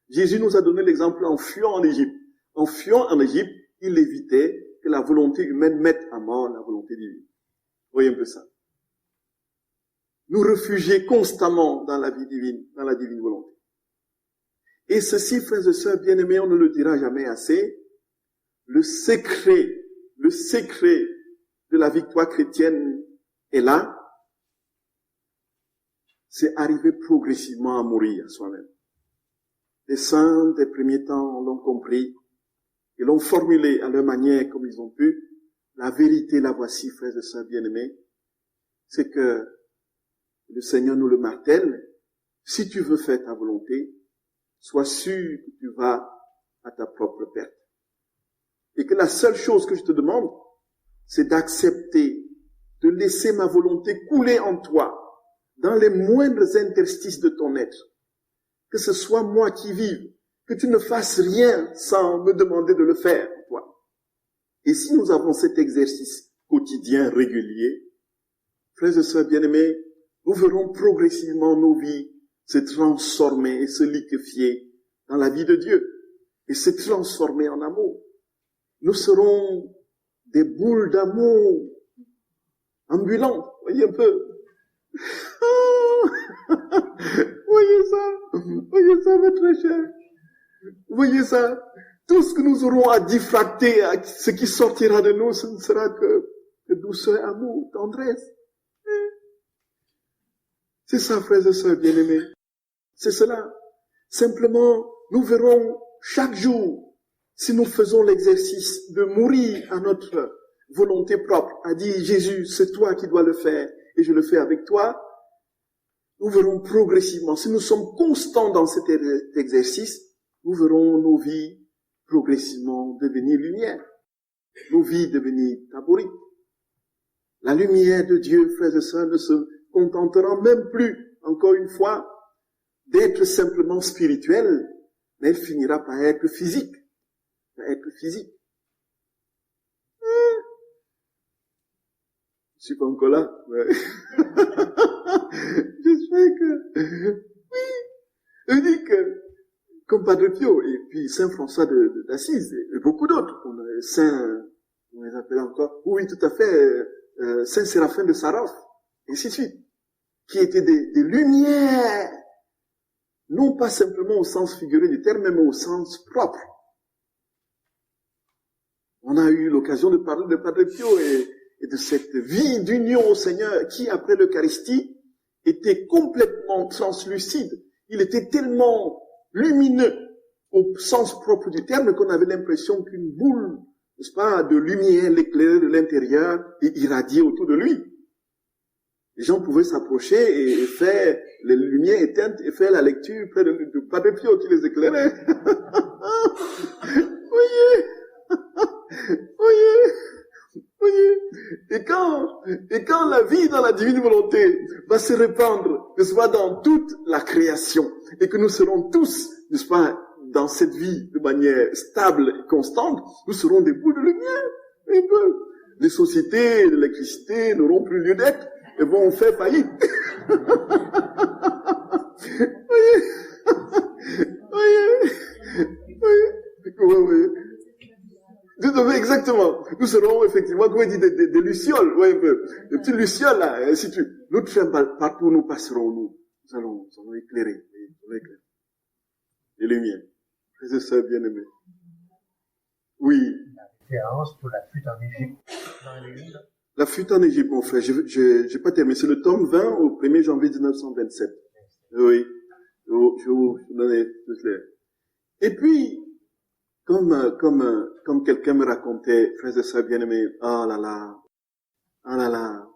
Jésus nous a donné l'exemple en fuyant en Égypte. En fuyant en Égypte, il évitait que la volonté humaine mette à mort la volonté divine. Vous voyez un peu ça. Nous réfugier constamment dans la vie divine, dans la divine volonté. Et ceci, frères et sœurs bien-aimés, on ne le dira jamais assez, le secret de la victoire chrétienne est là, c'est arriver progressivement à mourir à soi-même. Les saints des premiers temps l'ont compris et l'ont formulé à leur manière comme ils ont pu. La vérité, la voici, frères et sœurs bien-aimés, c'est que le Seigneur nous le martèle, si tu veux faire ta volonté, sois sûr que tu vas à ta propre perte. Et que la seule chose que je te demande, c'est d'accepter, de laisser ma volonté couler en toi, dans les moindres interstices de ton être. Que ce soit moi qui vive, que tu ne fasses rien sans me demander de le faire, toi. Et si nous avons cet exercice quotidien, régulier, frères et sœurs bien-aimés, nous verrons progressivement nos vies se transformer et se liquéfier dans la vie de Dieu et se transformer en amour. Nous serons des boules d'amour ambulantes. Voyez un peu. Voyez ça, mes très chers. Voyez ça. Tout ce que nous aurons à diffracter, ce qui sortira de nous, ce ne sera que douceur, amour, tendresse. C'est ça, frères et sœurs bien-aimés. C'est cela. Simplement, nous verrons chaque jour, si nous faisons l'exercice de mourir à notre volonté propre, à dire Jésus, c'est toi qui dois le faire et je le fais avec toi, nous verrons progressivement, si nous sommes constants dans cet exercice, nous verrons nos vies progressivement devenir lumière, nos vies devenir taboriques. La lumière de Dieu, frères et sœurs, ne se contentera même plus, encore une fois, d'être simplement spirituelle, mais elle finira par être physique. Je suis pas encore là, mais j'espère que, oui, on dit que, comme Padre Pio, et puis Saint François d'Assise, et beaucoup d'autres, Saint, on les appelle encore, oui, tout à fait, Saint Séraphin de Sarov, et ainsi de suite, qui étaient des lumières non pas simplement au sens figuré du terme, mais au sens propre. On a eu l'occasion de parler de Padre Pio et de cette vie d'union au Seigneur qui, après l'Eucharistie, était complètement translucide. Il était tellement lumineux au sens propre du terme qu'on avait l'impression qu'une boule, n'est-ce pas, de lumière l'éclairait de l'intérieur et irradiait autour de lui. Les gens pouvaient s'approcher et faire les lumières éteintes et faire la lecture près de Padre Pio qui les éclairait. Voyez, voyez. Et quand la vie dans la divine volonté va se répandre, n'est-ce pas, dans toute la création, et que nous serons tous, n'est-ce pas, dans cette vie de manière stable et constante, nous serons des bouts de lumière. Un peu. Les sociétés d'électricité n'auront plus lieu d'être et vont faire faillite. Voyez. Exactement. Nous serons effectivement, comme on dit, des lucioles, ouais, un peu. Des petites lucioles, là, ainsi de suite. Notre chemin, partout où nous passerons, nous allons éclairer. Les lumières. Frères et sœurs bien-aimés. Oui. Référence pour la fuite en Égypte dans les livres. La fuite en Égypte, mon frère, j'ai pas terminé. C'est le tome 20 au 1er janvier 1927. Oui. Je vous donne tout clair. Et puis, comme quelqu'un me racontait, frères et sœurs bien-aimés, ah là là,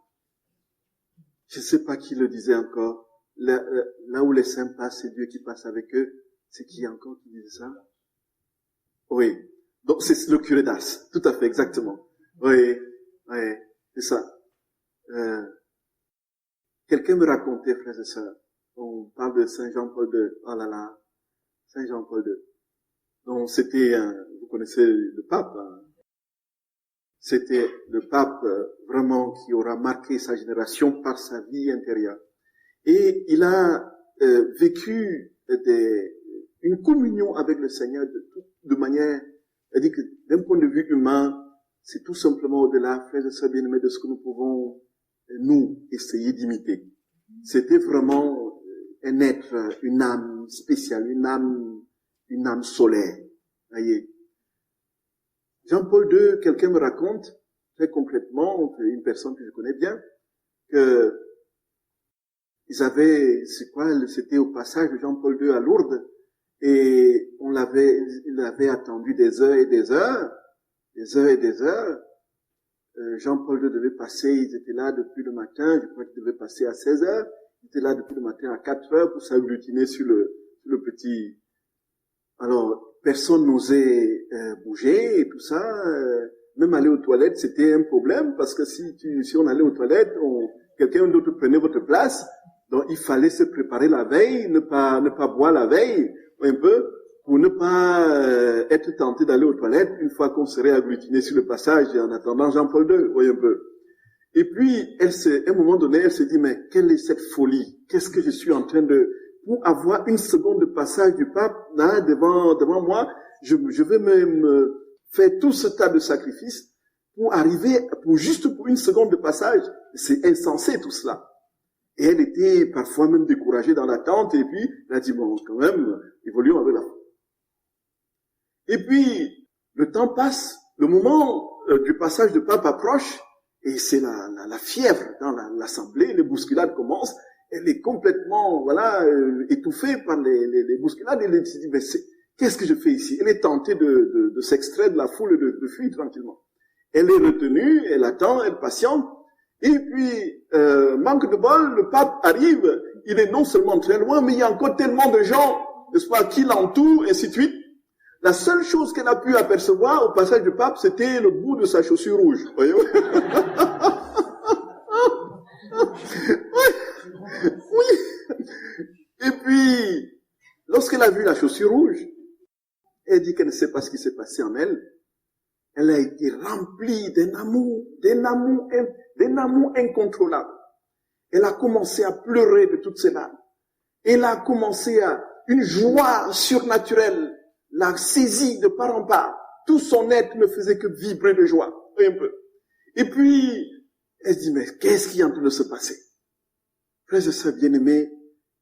je sais pas qui le disait encore, là où les saints passent, c'est Dieu qui passe avec eux. C'est qui encore qui disait ça? Oui. Donc, c'est le curé d'Ars. Tout à fait, exactement. Oui, c'est ça. Quelqu'un me racontait, frères et sœurs, on parle de Saint Jean-Paul II. Oh là là, Saint Jean-Paul II. Donc, c'était, vous connaissez le pape, hein. C'était le pape vraiment qui aura marqué sa génération par sa vie intérieure. Et il a vécu une communion avec le Seigneur de manière, c'est-à-dire que d'un point de vue humain, c'est tout simplement au-delà, frères et sœurs bien-aimés, de ce que nous pouvons, nous, essayer d'imiter. C'était vraiment un être, une âme spéciale, une âme solaire. Voyez. Jean-Paul II, quelqu'un me raconte, très concrètement, une personne que je connais bien, que c'était au passage de Jean-Paul II à Lourdes, et il avait attendu des heures et des heures. Jean-Paul II devait passer, ils étaient là depuis le matin, je crois qu'il devait passer à 16 heures, il était là depuis le matin à 4 heures pour s'agglutiner sur le petit. Alors, personne n'osait bouger et tout ça, même aller aux toilettes, c'était un problème, parce que si on allait aux toilettes, quelqu'un d'autre prenait votre place, donc il fallait se préparer la veille, ne pas boire la veille, un peu, pour ne pas être tenté d'aller aux toilettes une fois qu'on serait agglutiné sur le passage en attendant Jean-Paul II, voyez un peu. Et puis, à un moment donné, elle se dit, mais quelle est cette folie? Qu'est-ce que je suis en train de... Pour avoir une seconde de passage du pape là, devant moi, je vais me faire tout ce tas de sacrifices pour arriver, juste pour une seconde de passage. C'est insensé tout cela. Et elle était parfois même découragée dans l'attente, et puis elle a dit, bon, quand même, évoluons avec la foi. Et puis, le temps passe, le moment du passage du pape approche, et c'est la fièvre dans l'assemblée, les bousculades commencent, elle est complètement, étouffée par les bousculades, elle se dit, mais qu'est-ce que je fais ici? Elle est tentée de s'extraire de la foule, de fuir tranquillement. Elle est retenue, elle attend, elle patiente, et puis, manque de bol, le pape arrive, il est non seulement très loin, mais il y a encore tellement de gens, n'est-ce pas, qui l'entourent, et ainsi de suite. La seule chose qu'elle a pu apercevoir au passage du pape, c'était le bout de sa chaussure rouge. Voyez. Oui. Et puis, lorsqu'elle a vu la chaussure rouge, elle dit qu'elle ne sait pas ce qui s'est passé en elle. Elle a été remplie d'un amour incontrôlable. Elle a commencé à pleurer de toutes ses larmes. Elle a commencé à une joie surnaturelle l'a saisie de part en part. Tout son être ne faisait que vibrer de joie. Un peu. Et puis, elle se dit, mais qu'est-ce qui est en train de se passer? Frères et sœurs bien-aimés,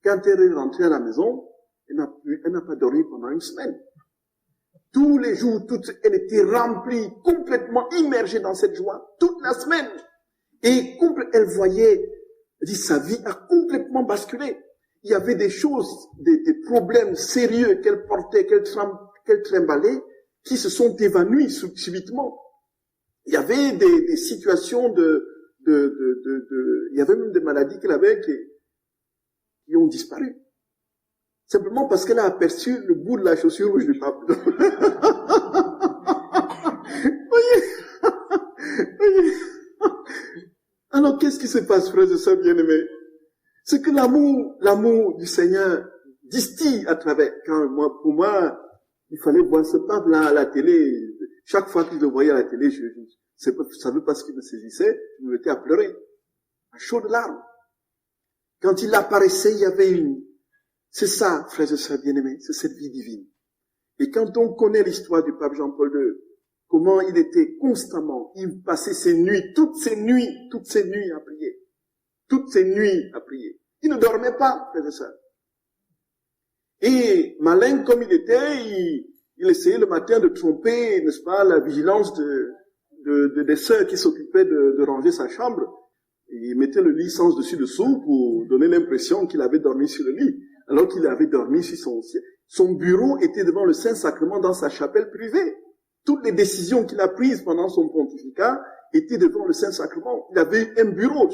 quand elle est rentrée à la maison, Elle n'a pas dormi pendant une semaine. Tous les jours, elle était remplie, complètement immergée dans cette joie, toute la semaine. Et elle voyait, sa vie a complètement basculé. Il y avait des choses, des problèmes sérieux qu'elle portait, qu'elle trimballait, qui se sont évanouis subitement. Il y avait des situations il y avait même des maladies qu'elle avait qui ont disparu. Simplement parce qu'elle a aperçu le bout de la chaussure rouge du pape. Voyez. Alors, qu'est-ce qui se passe, frères et sœurs bien-aimés? C'est que l'amour du Seigneur distille à travers. Pour moi, il fallait voir ce pape-là à la télé. Chaque fois que je le voyais à la télé, je savais pas ce qui me saisissait, je me mettais à pleurer. À chaudes larmes. Quand il apparaissait, il y avait c'est ça, frères et sœurs bien-aimés, c'est cette vie divine. Et quand on connaît l'histoire du pape Jean-Paul II, comment il était constamment, il passait toutes ses nuits à prier. Toutes ses nuits à prier. Il ne dormait pas, frères et sœurs. Et malin comme il était, il essayait le matin de tromper, n'est-ce pas, la vigilance des sœurs qui s'occupaient de ranger sa chambre. Et il mettait le lit sens dessus dessous pour donner l'impression qu'il avait dormi sur le lit, alors qu'il avait dormi sur son bureau était devant le Saint-Sacrement dans sa chapelle privée. Toutes les décisions qu'il a prises pendant son pontificat étaient devant le Saint-Sacrement. Il avait un bureau.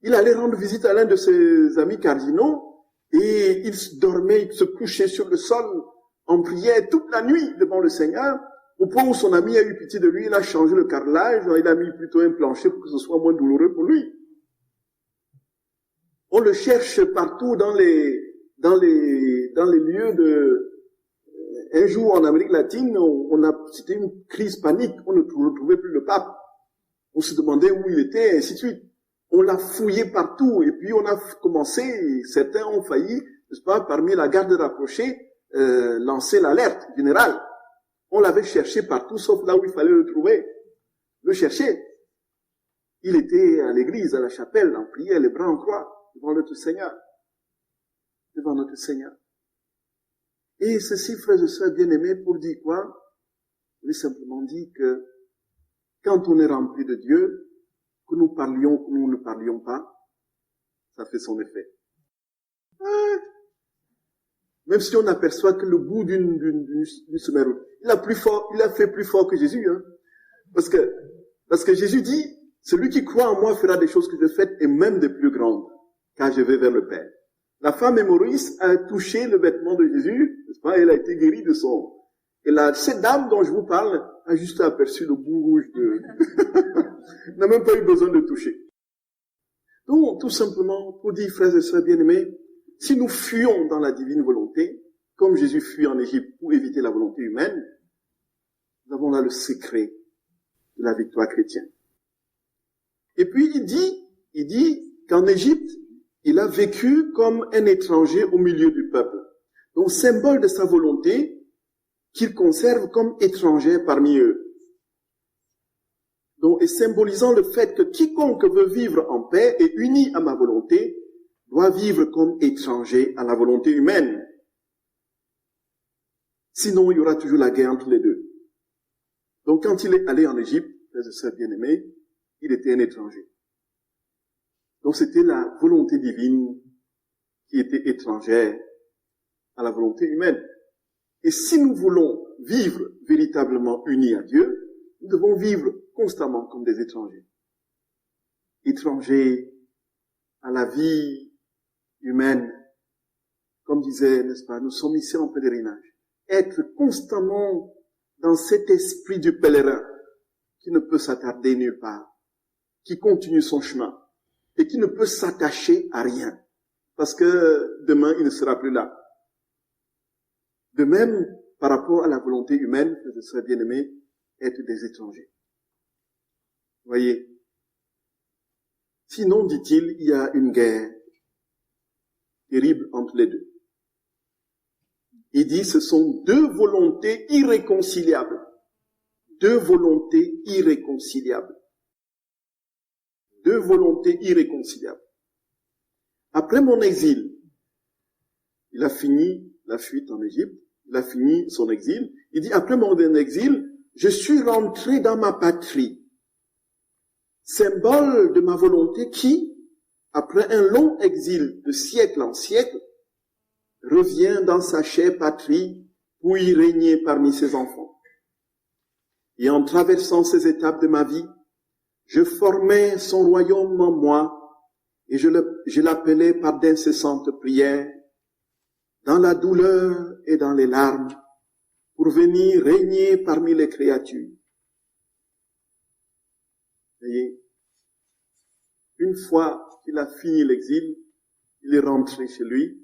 Il allait rendre visite à l'un de ses amis cardinaux et il dormait, il se couchait sur le sol en prière toute la nuit devant le Seigneur, au point où son ami a eu pitié de lui, il a changé le carrelage, il a mis plutôt un plancher pour que ce soit moins douloureux pour lui. On le cherche partout dans les lieux un jour en Amérique latine, c'était une crise panique, on ne retrouvait plus le pape. On se demandait où il était, et ainsi de suite. On l'a fouillé partout, et puis on a commencé, certains ont failli, n'est-ce pas, parmi la garde rapprochée, lancer l'alerte générale. On l'avait cherché partout, sauf là où il fallait le trouver. Le chercher. Il était à l'église, à la chapelle, en prière, les bras en croix, devant notre Seigneur. Devant notre Seigneur. Et ceci, frères et sœurs bien-aimés, pour dire quoi? Il est simplement dit que quand on est rempli de Dieu, que nous parlions ou nous ne parlions pas, ça fait son effet. Même si on aperçoit que le bout d'une semelle, il a fait plus fort que Jésus, hein. Parce que Jésus dit, celui qui croit en moi fera des choses que je fais et même des plus grandes, car je vais vers le Père. La femme hémorroïde a touché le vêtement de Jésus, n'est-ce pas? Elle a été guérie de son. Et cette dame dont je vous parle a juste aperçu le bout rouge n'a même pas eu besoin de toucher. Donc, tout simplement, pour dire, frères et sœurs bien-aimés, si nous fuyons dans la divine volonté, comme Jésus fuit en Égypte pour éviter la volonté humaine, nous avons là le secret de la victoire chrétienne. Et puis il dit qu'en Égypte, il a vécu comme un étranger au milieu du peuple. Donc, symbole de sa volonté qu'il conserve comme étranger parmi eux. Donc, et symbolisant le fait que quiconque veut vivre en paix et uni à ma volonté, doit vivre comme étranger à la volonté humaine. Sinon, il y aura toujours la guerre entre les deux. Donc, quand il est allé en Égypte, frères et sœurs bien-aimés, il était un étranger. Donc, c'était la volonté divine qui était étrangère à la volonté humaine. Et si nous voulons vivre véritablement unis à Dieu, nous devons vivre constamment comme des étrangers. Étrangers à la vie humaine. Comme disait, n'est-ce pas, nous sommes ici en pèlerinage. Être constamment dans cet esprit du pèlerin qui ne peut s'attarder nulle part, qui continue son chemin et qui ne peut s'attacher à rien parce que demain il ne sera plus là. De même, par rapport à la volonté humaine, que je serais bien aimé, être des étrangers. Voyez. Sinon, dit-il, il y a une guerre terrible entre les deux. Il dit, ce sont deux volontés irréconciliables. Deux volontés irréconciliables. Deux volontés irréconciliables. Après mon exil, il a fini la fuite en Égypte, il a fini son exil. Il dit, après mon exil, je suis rentré dans ma patrie, symbole de ma volonté qui, après un long exil de siècle en siècle, revient dans sa chère patrie pour y régner parmi ses enfants. Et en traversant ces étapes de ma vie, je formais son royaume en moi et je l'appelais par d'incessantes prières, dans la douleur et dans les larmes, pour venir régner parmi les créatures. Voyez, une fois qu'il a fini l'exil, il est rentré chez lui,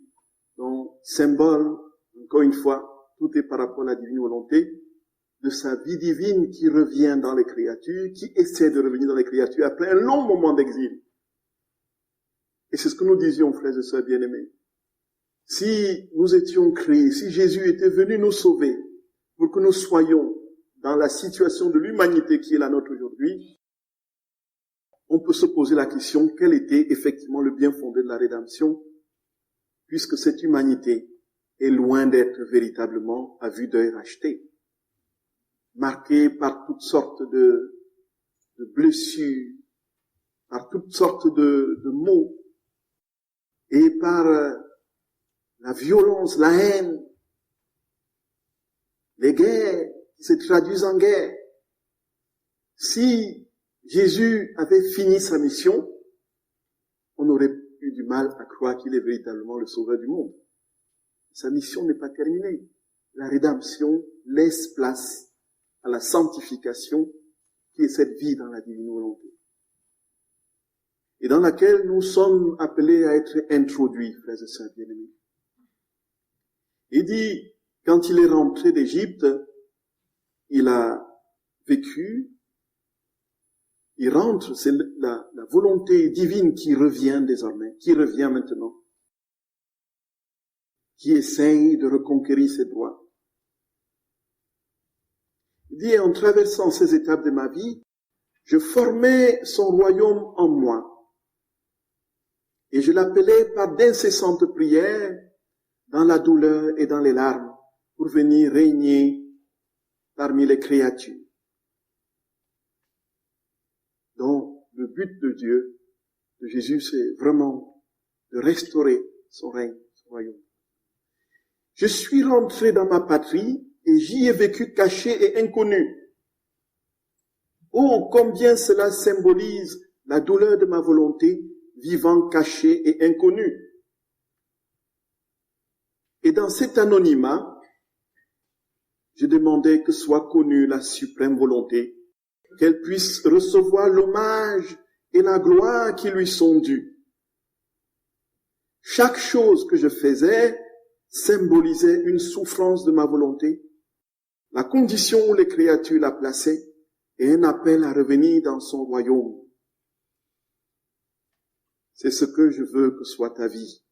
donc symbole, encore une fois, tout est par rapport à la divine volonté, de sa vie divine qui revient dans les créatures, qui essaie de revenir dans les créatures après un long moment d'exil. Et c'est ce que nous disions, frères et sœurs bien-aimés. Si nous étions créés, si Jésus était venu nous sauver, pour que nous soyons dans la situation de l'humanité qui est la nôtre aujourd'hui, on peut se poser la question, quel était effectivement le bien fondé de la rédemption, puisque cette humanité est loin d'être véritablement à vue d'œil rachetée, marquée par toutes sortes de blessures, par toutes sortes de maux, et par la violence, la haine, les guerres qui se traduisent en guerre. Si Jésus avait fini sa mission, on aurait eu du mal à croire qu'il est véritablement le sauveur du monde. Sa mission n'est pas terminée. La rédemption laisse place à la sanctification qui est cette vie dans la divine volonté. Et dans laquelle nous sommes appelés à être introduits, frères et sœurs bien-aimés. Il dit, quand il est rentré d'Égypte, il a vécu, il rentre, c'est la volonté divine qui revient désormais, qui revient maintenant, qui essaye de reconquérir ses droits. Il dit, en traversant ces étapes de ma vie, je formais son royaume en moi, et je l'appelais par d'incessantes prières, dans la douleur et dans les larmes, pour venir régner parmi les créatures. Donc, le but de Dieu, de Jésus, c'est vraiment de restaurer son règne, son royaume. Je suis rentré dans ma patrie et j'y ai vécu caché et inconnu. Oh, combien cela symbolise la douleur de ma volonté, vivant caché et inconnu. Et dans cet anonymat, je demandais que soit connue la suprême volonté, qu'elle puisse recevoir l'hommage et la gloire qui lui sont dus. Chaque chose que je faisais symbolisait une souffrance de ma volonté, la condition où les créatures la plaçaient, et un appel à revenir dans son royaume. C'est ce que je veux que soit ta vie.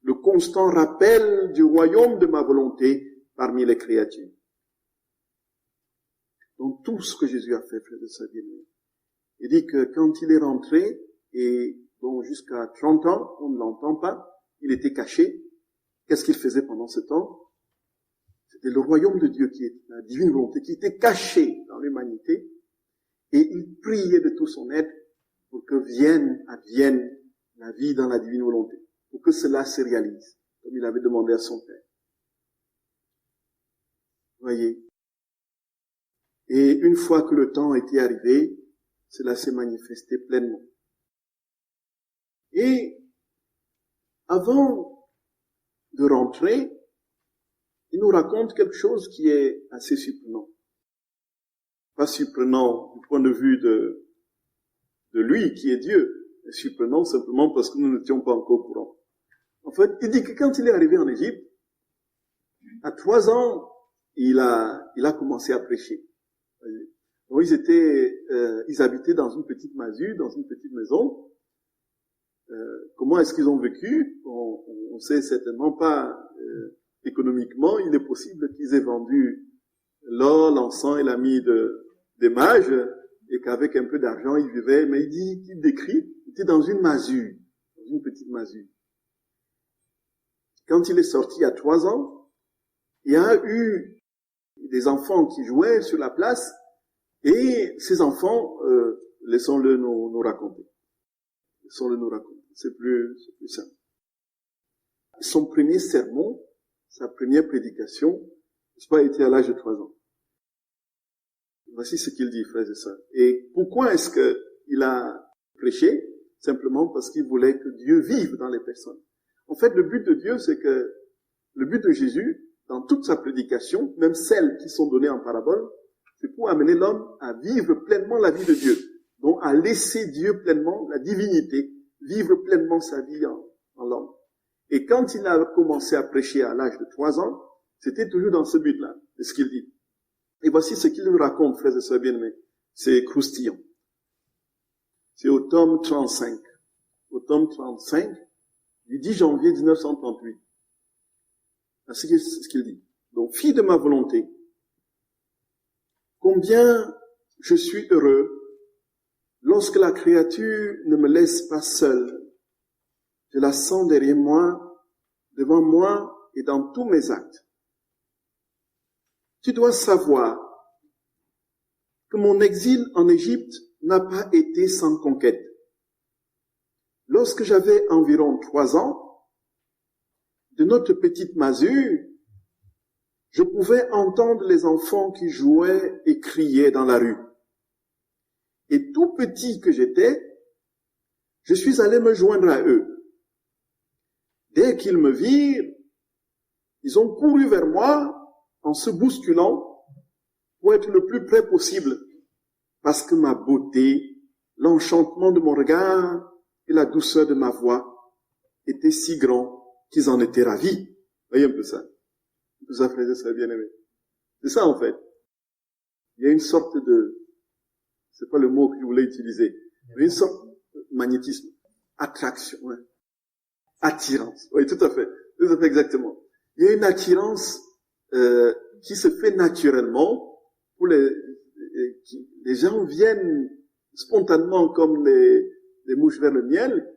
Le constant rappel du royaume de ma volonté parmi les créatures. Donc tout ce que Jésus a fait, frère de sa vie. Il dit que quand il est rentré, et bon, jusqu'à 30 ans, on ne l'entend pas, il était caché. Qu'est-ce qu'il faisait pendant ce temps? C'était le royaume de Dieu qui est la divine volonté, qui était caché dans l'humanité, et il priait de tout son être pour que advienne la vie dans la divine volonté, pour que cela se réalise, comme il avait demandé à son Père. Voyez. Et une fois que le temps était arrivé, cela s'est manifesté pleinement. Et avant de rentrer, il nous raconte quelque chose qui est assez surprenant. Pas surprenant du point de vue de lui qui est Dieu, mais surprenant simplement parce que nous n'étions pas encore au courant. En fait, il dit que quand il est arrivé en Égypte, à 3 ans, il a commencé à prêcher. Donc ils habitaient dans une petite masure, dans une petite maison. Comment est-ce qu'ils ont vécu? On sait certainement pas. Économiquement, il est possible qu'ils aient vendu l'or, l'encens et la mie des mages, et qu'avec un peu d'argent, ils vivaient. Mais il décrit, il était dans une masure, dans une petite masure. Quand il est sorti à 3 ans, il y a eu des enfants qui jouaient sur la place, et ces enfants, laissons-le nous raconter. Laissons-le nous raconter. C'est plus simple. Son premier sermon, sa première prédication, n'est-ce pas, était à l'âge de 3 ans. Voici ce qu'il dit, frères et sœurs. Et pourquoi est-ce qu'il a prêché? Simplement parce qu'il voulait que Dieu vive dans les personnes. En fait, le but de Dieu, c'est que le but de Jésus, dans toute sa prédication, même celles qui sont données en parabole, c'est pour amener l'homme à vivre pleinement la vie de Dieu. Donc, à laisser Dieu pleinement, la divinité, vivre pleinement sa vie en l'homme. Et quand il a commencé à prêcher à l'âge de 3 ans, c'était toujours dans ce but-là, c'est ce qu'il dit. Et voici ce qu'il nous raconte, frères et sœurs bien-aimés. C'est croustillant. C'est au tome 35. Au tome 35, du 10 janvier 1938. C'est ce qu'il dit. Donc, fille de ma volonté, combien je suis heureux lorsque la créature ne me laisse pas seule. Je la sens derrière moi, devant moi et dans tous mes actes. Tu dois savoir que mon exil en Égypte n'a pas été sans conquête. Lorsque j'avais environ 3 ans, de notre petite masure, je pouvais entendre les enfants qui jouaient et criaient dans la rue. Et tout petit que j'étais, je suis allé me joindre à eux. Dès qu'ils me virent, ils ont couru vers moi en se bousculant pour être le plus près possible, parce que ma beauté, l'enchantement de mon regard et la douceur de ma voix étaient si grands qu'ils en étaient ravis. Voyez un peu ça. Un peu ça, frères et sœurs bien-aimés. C'est ça, en fait. Il y a une sorte de, c'est pas le mot que je voulais utiliser, mais une sorte de magnétisme, attraction, hein. Attirance. Oui, tout à fait exactement. Il y a une attirance qui se fait naturellement pour les gens viennent spontanément comme les mouches vers le miel,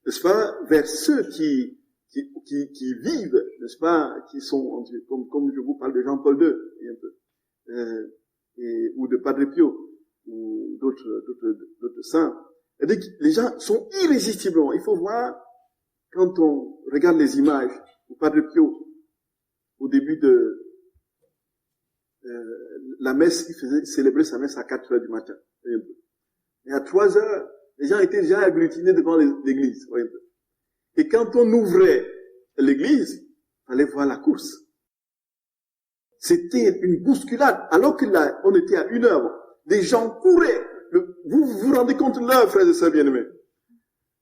n'est-ce pas, vers ceux qui vivent, n'est-ce pas, qui sont en Dieu, comme je vous parle de Jean-Paul II, un peu, ou de Padre Pio, ou d'autres saints. Les gens sont irrésistiblement, il faut voir, quand on regarde les images, au Padre Pio, au début de la messe, il faisait célébrer sa messe à 4 heures du matin. Et à 3 heures, les gens étaient déjà agglutinés devant l'église. Et quand on ouvrait l'église, il fallait voir la course. C'était une bousculade. Alors qu'on était à 1 heure, des gens couraient. Vous vous rendez compte de l'heure, frères et sœurs bien-aimés.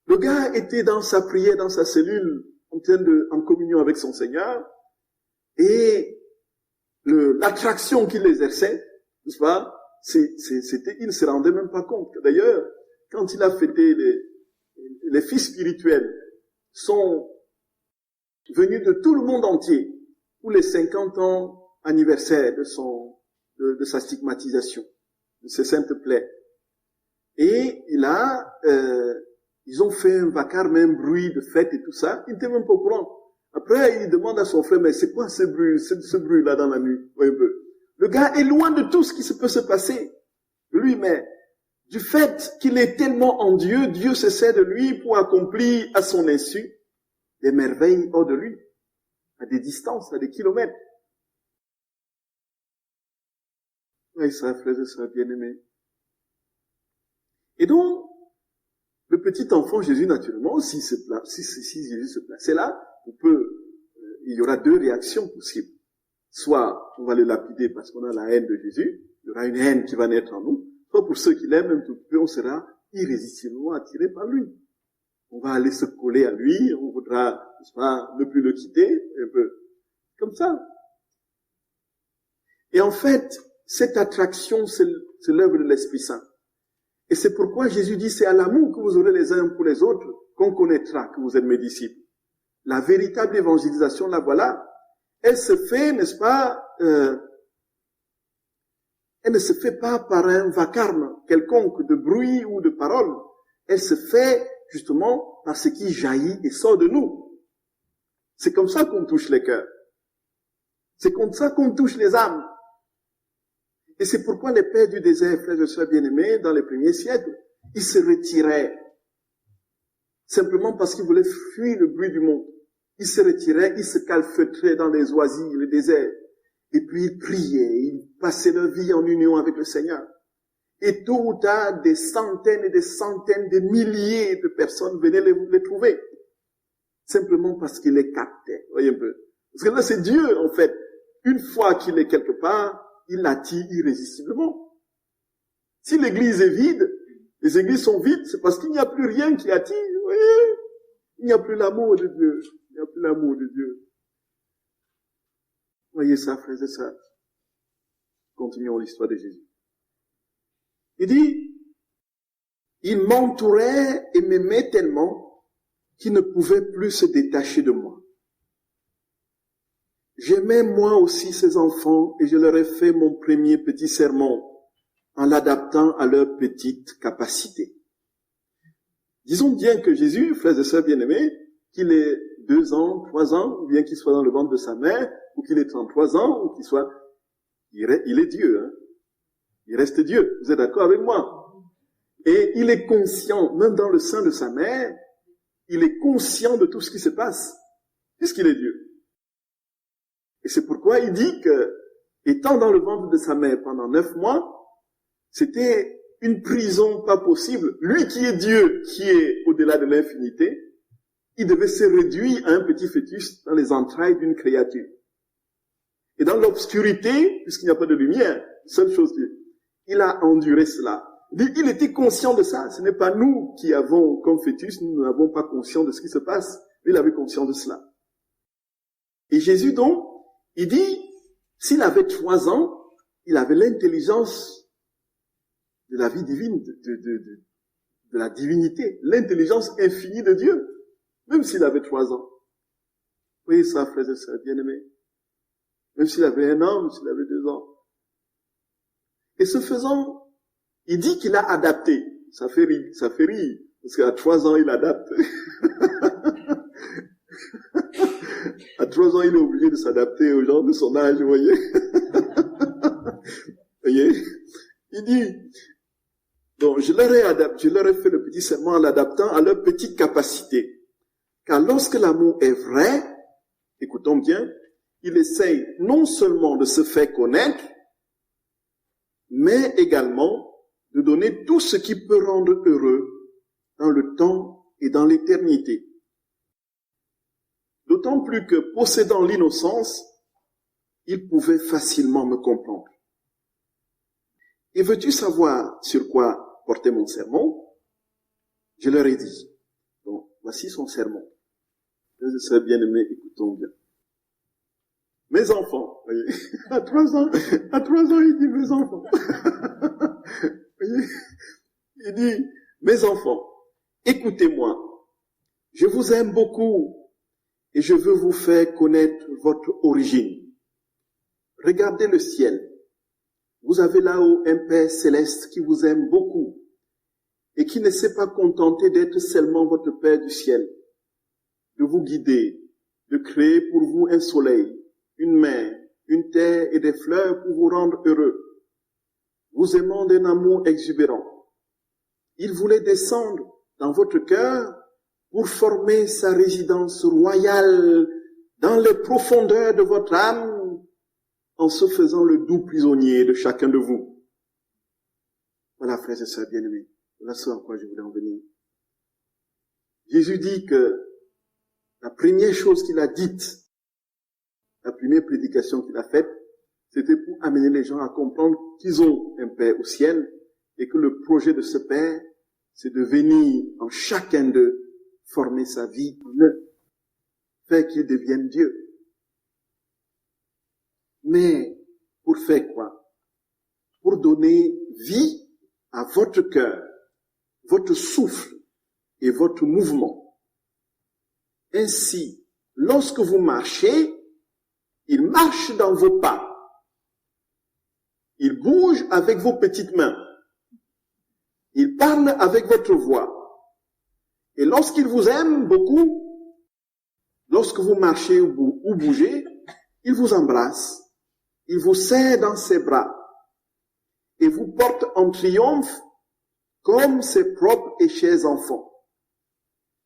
Le gars était dans sa prière, dans sa cellule, en communion avec son Seigneur, et l'attraction qu'il exerçait, n'est-ce pas, c'était, il ne se rendait même pas compte. D'ailleurs, quand il a fêté les fils spirituels sont venus de tout le monde entier pour les 50 ans anniversaire de sa stigmatisation, de ses saintes plaies. Et ils ont fait un vacarme, un bruit de fête et tout ça. Il n'était même pas au courant. Après, il demande à son frère, mais c'est quoi ce bruit-là dans la nuit? Oui, un peu. Le gars est loin de tout ce qui peut se passer. Lui, mais du fait qu'il est tellement en Dieu, Dieu se sert de lui pour accomplir à son insu des merveilles hors de lui, à des distances, à des kilomètres. Oui, ça, frères et sœurs bien-aimés. Et donc, le petit enfant Jésus, naturellement, si Jésus se plaçait là, il y aura 2 réactions possibles. Soit on va le lapider parce qu'on a la haine de Jésus, il y aura une haine qui va naître en nous, soit pour ceux qui l'aiment un tout petit peu, on sera irrésistiblement attiré par lui. On va aller se coller à lui, on voudra, n'est-ce pas, ne plus le quitter, un peu comme ça. Et en fait, cette attraction, c'est l'œuvre de l'Esprit Saint. Et c'est pourquoi Jésus dit, c'est à l'amour que vous aurez les uns pour les autres qu'on connaîtra que vous êtes mes disciples. La véritable évangélisation, la voilà. Elle se fait, n'est-ce pas, elle ne se fait pas par un vacarme quelconque de bruit ou de parole. Elle se fait justement par ce qui jaillit et sort de nous. C'est comme ça qu'on touche les cœurs. C'est comme ça qu'on touche les âmes. Et c'est pourquoi les pères du désert, frères et sœurs bien-aimés, dans les premiers siècles, ils se retiraient. Simplement parce qu'ils voulaient fuir le bruit du monde. Ils se retiraient, ils se calfeutraient dans les oasis, le désert. Et puis ils priaient, ils passaient leur vie en union avec le Seigneur. Et tôt ou tard, des centaines et des centaines de milliers de personnes venaient les trouver. Simplement parce qu'ils les captaient. Voyez un peu. Parce que là, c'est Dieu, en fait. Une fois qu'il est quelque part, il l'attire irrésistiblement. Si l'église est vide, les églises sont vides, c'est parce qu'il n'y a plus rien qui attire. Vous voyez? Il n'y a plus l'amour de Dieu. Il n'y a plus l'amour de Dieu. Voyez ça, frères et sœurs. Continuons l'histoire de Jésus. Il dit, il m'entourait et m'aimait tellement qu'il ne pouvait plus se détacher de moi. J'aimais moi aussi ces enfants et je leur ai fait mon premier petit sermon en l'adaptant à leur petite capacité. Disons bien que Jésus, frères et sœurs bien-aimés, qu'il ait 2 ans, 3 ans, ou bien qu'il soit dans le ventre de sa mère, ou qu'il ait 33 ans, ou qu'il soit... Il est Dieu, hein. Il reste Dieu. Vous êtes d'accord avec moi? Et il est conscient, même dans le sein de sa mère, il est conscient de tout ce qui se passe, puisqu'il est Dieu. Et c'est pourquoi il dit que, étant dans le ventre de sa mère pendant 9 mois, c'était une prison pas possible. Lui qui est Dieu, qui est au-delà de l'infinité, il devait se réduire à un petit fœtus dans les entrailles d'une créature. Et dans l'obscurité, puisqu'il n'y a pas de lumière, seule chose, il a enduré cela. Il était conscient de ça. Ce n'est pas nous qui avons comme fœtus, nous n'avons pas conscience de ce qui se passe. Il avait conscience de cela. Et Jésus donc, il dit, s'il avait 3 ans, il avait l'intelligence de la vie divine, de la divinité, l'intelligence infinie de Dieu, même s'il avait 3 ans. Vous voyez ça, frères et sœurs bien-aimés? Même s'il avait 1 an, même s'il avait 2 ans. Et ce faisant, il dit qu'il a adapté. Ça fait rire, parce qu'à 3 ans, il adapte. À 3 ans, il est obligé de s'adapter aux gens de son âge, vous voyez. Voyez? Il dit, donc, je leur ai fait le petit serment en l'adaptant à leur petite capacité. Car lorsque l'amour est vrai, écoutons bien, il essaye non seulement de se faire connaître, mais également de donner tout ce qui peut rendre heureux dans le temps et dans l'éternité. D'autant plus que, possédant l'innocence, il pouvait facilement me comprendre. Et veux-tu savoir sur quoi porter mon sermon? Je leur ai dit. Donc, voici son sermon. Frères et sœurs bien-aimés, écoutons bien. Mes enfants, voyez, à 3 ans, il dit mes enfants. Voyez, il dit, mes enfants, écoutez-moi, je vous aime beaucoup et je veux vous faire connaître votre origine. Regardez le ciel. Vous avez là-haut un Père céleste qui vous aime beaucoup et qui ne s'est pas contenté d'être seulement votre Père du ciel, de vous guider, de créer pour vous un soleil, une mer, une terre et des fleurs pour vous rendre heureux, vous aimant d'un amour exubérant. Il voulait descendre dans votre cœur pour former sa résidence royale dans les profondeurs de votre âme, en se faisant le doux prisonnier de chacun de vous. Voilà, frères et sœurs bien-aimés, voilà ce à quoi je voulais en venir. Jésus dit que la première chose qu'il a dite, la première prédication qu'il a faite, c'était pour amener les gens à comprendre qu'ils ont un Père au ciel et que le projet de ce Père, c'est de venir en chacun d'eux former sa vie en eux, faire qu'ils deviennent Dieu. Mais pour faire quoi? Pour donner vie à votre cœur, votre souffle et votre mouvement. Ainsi, lorsque vous marchez, il marche dans vos pas. Il bouge avec vos petites mains. Il parle avec votre voix. Et lorsqu'il vous aime beaucoup, lorsque vous marchez ou bougez, il vous embrasse, il vous serre dans ses bras et vous porte en triomphe comme ses propres et chers enfants.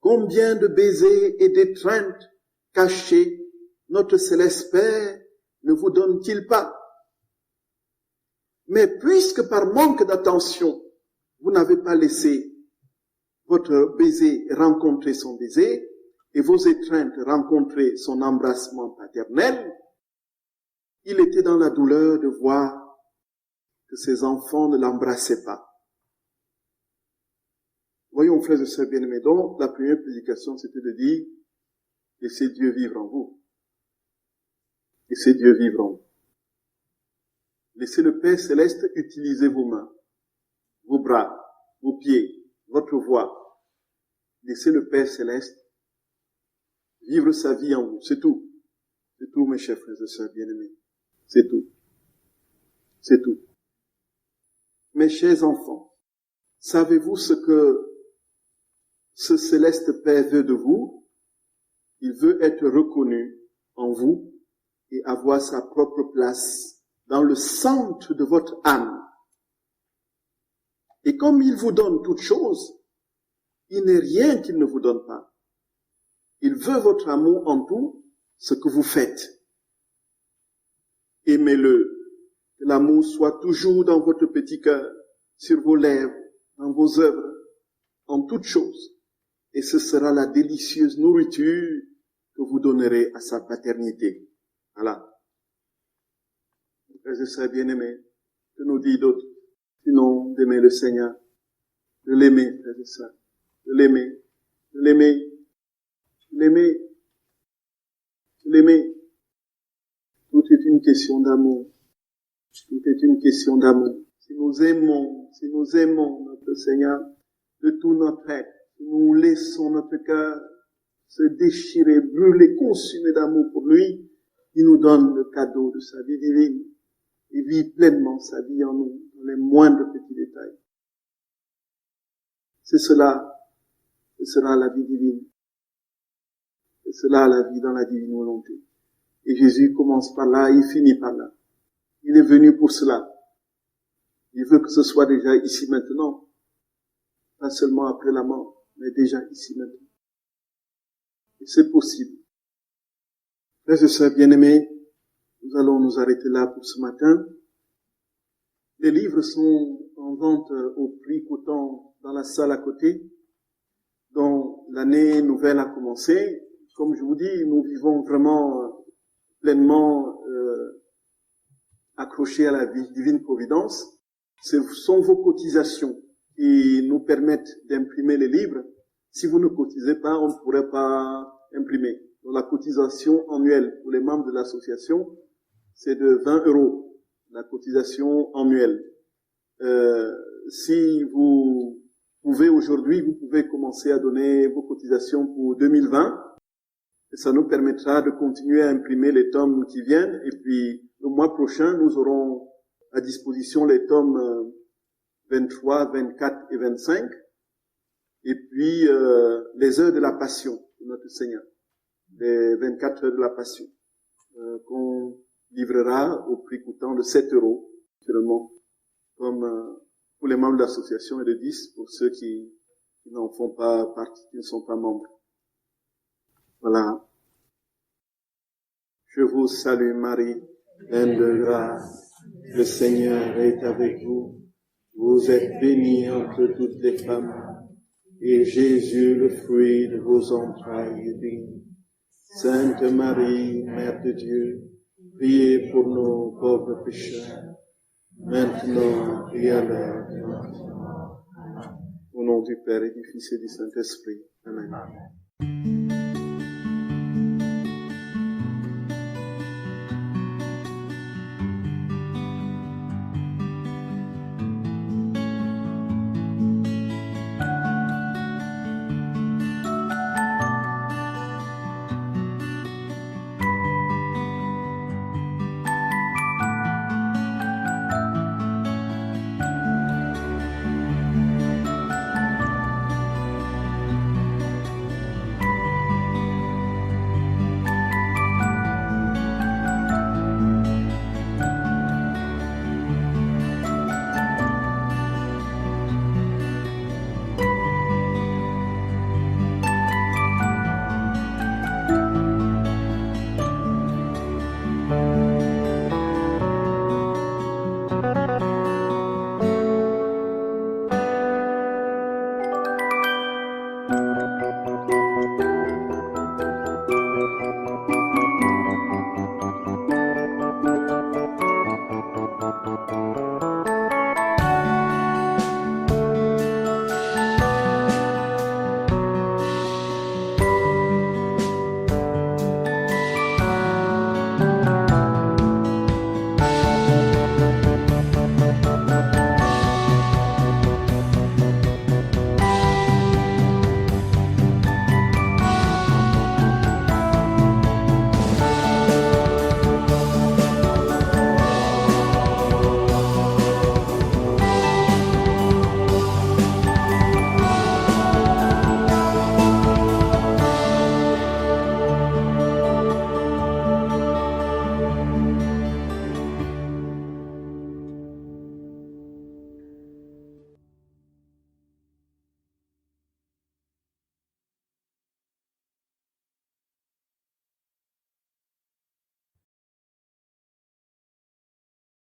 Combien de baisers et d'étreintes cachés notre céleste Père ne vous donne-t-il pas? Mais puisque par manque d'attention, vous n'avez pas laissé votre baiser rencontrer son baiser et vos étreintes rencontrer son embrassement paternel, il était dans la douleur de voir que ses enfants ne l'embrassaient pas. Voyons, frères et sœurs bien-aimés, donc la première prédication, c'était de dire, laissez Dieu vivre en vous. Laissez Dieu vivre en vous. Laissez le Père Céleste utiliser vos mains, vos bras, vos pieds, votre voix. Laissez le Père Céleste vivre sa vie en vous. C'est tout. C'est tout, mes chers frères et sœurs bien-aimés. C'est tout. C'est tout. Mes chers enfants, savez-vous ce que ce céleste Père veut de vous? Il veut être reconnu en vous et avoir sa propre place dans le centre de votre âme. Et comme il vous donne toutes choses, il n'est rien qu'il ne vous donne pas. Il veut votre amour en tout ce que vous faites. Aimez-le. Que l'amour soit toujours dans votre petit cœur, sur vos lèvres, dans vos œuvres, en toutes choses. Et ce sera la délicieuse nourriture que vous donnerez à sa paternité. Voilà. Frères et sœurs bien-aimés, que nous dit d'autres, sinon d'aimer le Seigneur, de l'aimer, frères et sœurs, de l'aimer, de l'aimer, de l'aimer, de l'aimer. Tout est une question d'amour. Tout est une question d'amour. Si nous aimons notre Seigneur de tout notre être, si nous laissons notre cœur se déchirer, brûler, consumer d'amour pour lui, il nous donne le cadeau de sa vie divine. Il vit pleinement sa vie en nous, dans les moindres petits détails. C'est cela la vie divine. C'est cela la vie dans la divine volonté. Et Jésus commence par là, il finit par là. Il est venu pour cela. Il veut que ce soit déjà ici maintenant. Pas seulement après la mort, mais déjà ici maintenant. Et c'est possible. Frères et sœurs bien-aimés, nous allons nous arrêter là pour ce matin. Les livres sont en vente au prix coûtant dans la salle à côté, dont l'année nouvelle a commencé. Comme je vous dis, nous vivons vraiment pleinement accrochés à la divine providence. Ce sont vos cotisations qui nous permettent d'imprimer les livres. Si vous ne cotisez pas, on ne pourrait pas imprimer. Donc la cotisation annuelle pour les membres de l'association, c'est de 20 €. La cotisation annuelle. Si vous pouvez aujourd'hui, vous pouvez commencer à donner vos cotisations pour 2020. Et ça nous permettra de continuer à imprimer les tomes qui viennent. Et puis, le mois prochain, nous aurons à disposition les tomes 23, 24 et 25. Et puis, les heures de la Passion de notre Seigneur. Les 24 heures de la Passion. Qu'on livrera au prix coûtant de 7 €, finalement, comme pour les membres de l'association et de 10 pour ceux qui n'en font pas partie, qui ne sont pas membres. Voilà. Je vous salue Marie, pleine de grâce. Le Seigneur est avec vous. Vous êtes bénie entre toutes les femmes. Et Jésus, le fruit de vos entrailles, est béni. Sainte Marie, Mère de Dieu, priez pour nos pauvres pécheurs, maintenant et à l'heure de notre mort. Au nom du Père et du Fils et du Saint-Esprit. Amen.